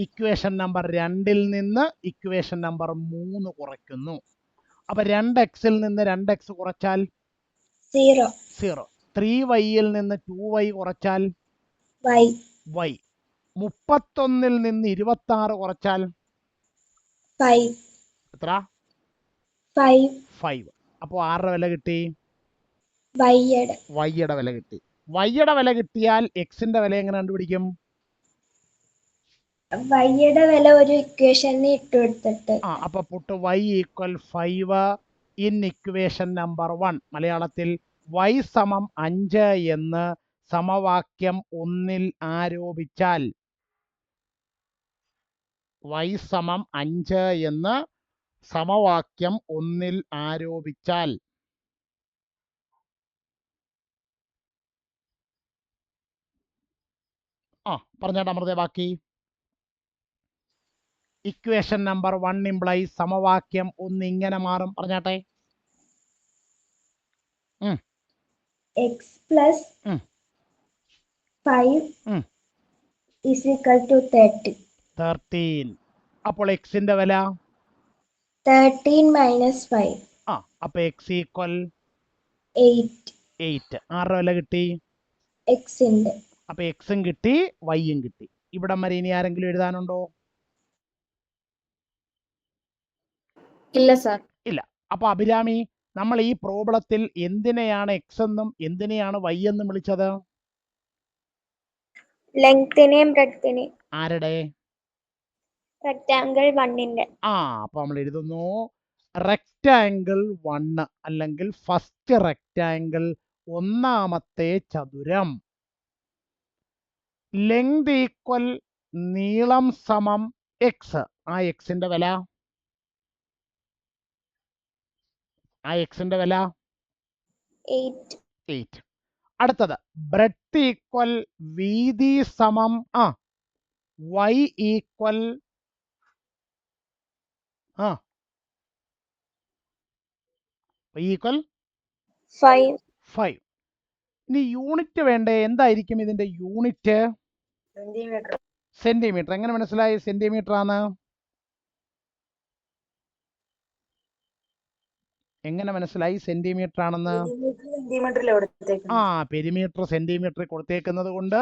ഇക്വേഷൻ നമ്പർ 2 നിന്ന് ഇക്വേഷൻ നമ്പർ 3 കുറയ്ക്കുന്നു. അപ്പൊ 2x നിന്ന് 2x കുറച്ചാൽ 0. 3y നിന്ന് 2y കുറച്ചാൽ y. 31 നിന്ന് 26 കുറച്ചാൽ 5. എത്ര? 5. അപ്പൊ ആരുടെ വില കിട്ടി? വൈയുടെ വില കിട്ടി. വൈയുടെ വില കിട്ടിയാൽ എക്സിന്റെ വില എങ്ങനെ കണ്ടുപിടിക്കും? വൈയുടെ വില ഒരു ഇക്വേഷനിൽ ഇട്ടു കൊടുത്തിട്ട്. അപ്പൊ put y equal 5 in equation number 1. മലയാളത്തിൽ y സമം 5 എന്ന് സമവാക്യം 1 ആരോപിച്ചാൽ, y സമം 5 എന്ന് സമവാക്യം 1 ആരോപിച്ചാൽ പറഞ്ഞാട്ടെ അമൃതേ ബാക്കി. ഇക്വേഷൻ നമ്പർ 1 ഇംപ്ലൈസ് സമവാക്യം 1 ഇങ്ങനെ മാറും. പറഞ്ഞാട്ടെ. x plus 5 is equal to 13. അപ്പോൾ എക്സിന്റെ വില 13 minus 5. അപ്പൊ എക്സ് ഈക്വൽ 8. ആരുടെ വില കിട്ടി? എക്സിന്റെ. അപ്പൊ എക്സും കിട്ടി, വൈയും കിട്ടി. ഇവിടം വരെ ഇനി ആരെങ്കിലും എഴുതാനുണ്ടോ? ഇല്ല സാർ. ഇല്ല. അപ്പൊ അഭിരാമി, നമ്മൾ ഈ പ്രോബ്ലത്തിൽ എന്തിനെയാണ് എക്സ് എന്നും എന്തിനെയാണ് വൈ എന്നും വിളിച്ചത്? ലെങ്തിനെയും ബ്രെഡ്ത്തിനെയും. ആരുടെ? റെക്ടാങ്കിൾ 1ന്റെ. അപ്പൊ നമ്മൾ എഴുതുന്നു റെക്റ്റാങ്കിൾ 1 അല്ലെങ്കിൽ ഫസ്റ്റ് റെക്റ്റാങ്കിൾ, ഒന്നാമത്തെ ചതുരം. ലെങ്ത് ഈക്വൽ നീളം സമം എക്സ്. ആ എക്സിന്റെ വില 8. അടുത്തത് ബ്രെഡ്ത്ത് ഈക്വൽ വീതി സമം y ഈക്വൽ ഈക്വൽ 5. ഇനി യൂണിറ്റ് വേണ്ടേ? എന്തായിരിക്കും ഇതിന്റെ യൂണിറ്റ്? സെന്റിമീറ്റർ. എങ്ങനെ മനസ്സിലായി സെന്റിമീറ്റർ ആണ്? എങ്ങനെ മനസ്സിലായി സെന്റിമീറ്റർ ആണെന്ന്? പെരിമീറ്റർ സെന്റിമീറ്ററിൽ കൊടുത്തേക്കുന്നത് കൊണ്ട്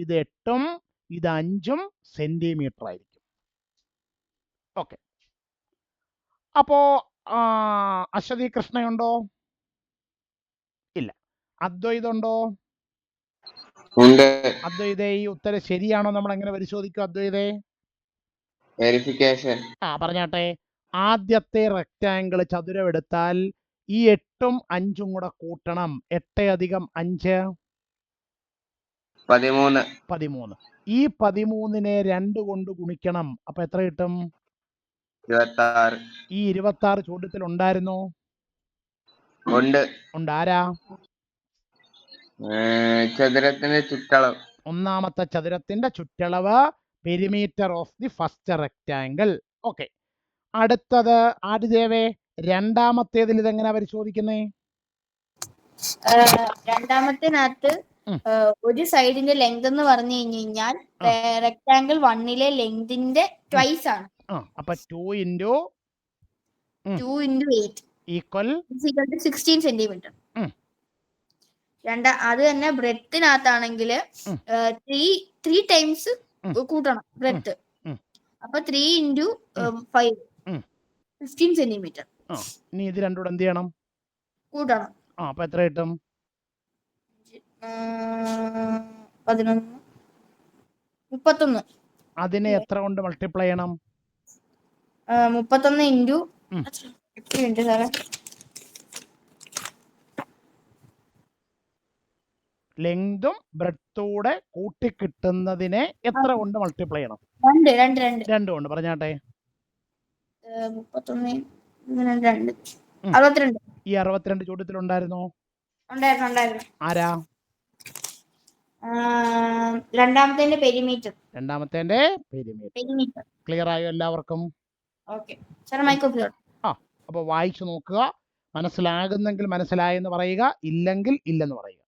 ഇത് 8ഉം ഇത് 5ഉം സെന്റിമീറ്റർ ആയിരിക്കും. ഓക്കെ. അപ്പോ അശ്വതി കൃഷ്ണയുണ്ടോ? ഇല്ല. അദ്വൈതുണ്ടോ? അദ്വൈതേ, ഈ ഉത്തരം ശരിയാണോ? നമ്മൾ എങ്ങനെ പരിശോധിക്കും അദ്വൈതേ? വെരിഫിക്കേഷൻ. പറഞ്ഞാട്ടെ. ആദ്യത്തെ റെക്റ്റാങ്കിൾ ചതുരം എടുത്താൽ ഈ 8ഉം 5ഉം കൂടെ കൂട്ടണം. 8 + 5 13. ഈ 13നെ 2 കൊണ്ട് ഗുണിക്കണം. അപ്പൊ എത്ര കിട്ടും? 26. ഈ 26 ചോദ്യത്തിൽ ഉണ്ടായിരുന്നോ? ഉണ്ട്. ആരാ? ചതുരത്തിന്റെ ചുറ്റളവ്. ഒന്നാമത്തെ ചതുരത്തിന്റെ ചുറ്റളവ് perimeter of the first rectangle. Okay. അടുത്തത് ആദിദേവേ, രണ്ടാമത്തേതിൽ ഇതെങ്ങനെ പരിശോധിക്കുന്നേ? രണ്ടാമത്തിനകത്ത് ഒരു സൈഡിന്റെ ലെങ്ത് എന്ന് പറഞ്ഞു കഴിഞ്ഞാൽ റെക്ടാങ്കിൾ 1ലെ ലെങ്തിന്റെ ട്വൈസ് ആണ്. അപ്പൊ 2 × 8 ഈക്വൽ 16 സെന്റിമീറ്റർ. അത് തന്നെ ബ്രെഡ്ത്തിനകത്താണെങ്കിൽ 3 ടൈംസ് കൂട്ടണം ബ്രെഡ്ത്ത്. അപ്പൊ 3 × 5 15 സെന്റിമീറ്റർ. ഇനി ഇത് രണ്ടും കൂടെ എന്ത് ചെയ്യണം? കൂട്ടണം. അപ്പൊ എത്ര കിട്ടും? 31. അതിനെ എത്ര കൊണ്ട് മൾട്ടിപ്ലൈ ചെയ്യണം? 31 ലെങ്തും ബ്രെഡ്ത്തൂടെ കൂട്ടി കിട്ടുന്നതിനെ എത്ര കൊണ്ട് മൾട്ടിപ്ലൈ ചെയ്യണം? 2 കൊണ്ട്. പറഞ്ഞാട്ടെ. 62. ഈ 62 ചോദ്യത്തിൽ ഉണ്ടായിരുന്നോ? ഉണ്ടായിരുന്നു. ആരാ? രണ്ടാമത്തെ പെരിമീറ്റർ. ക്ലിയർ ആയോ എല്ലാവർക്കും? അപ്പൊ വായിച്ചു നോക്കുക. മനസ്സിലാകുന്നെങ്കിൽ മനസ്സിലായെന്ന് പറയുക, ഇല്ലെങ്കിൽ ഇല്ലെന്ന് പറയുക.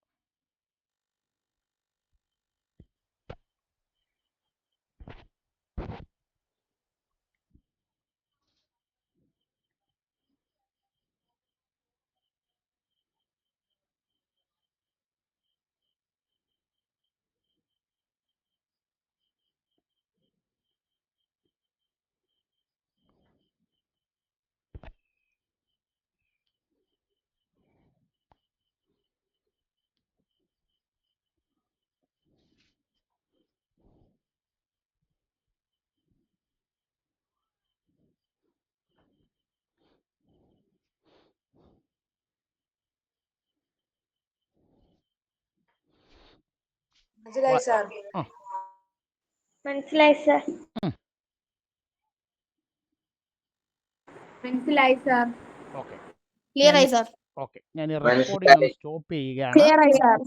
മനസ്സിലായി സാർ. മനസ്സിലായി സാർ. മനസ്സിലായി സാർ. ഓക്കെ. ക്ലിയർ ആയി സാർ. ഓക്കെ. ഞാൻ ഈ റെക്കോർഡിംഗ് സ്റ്റോപ്പ് ചെയ്യുകയാണ്. ക്ലിയർ ആയി സാർ.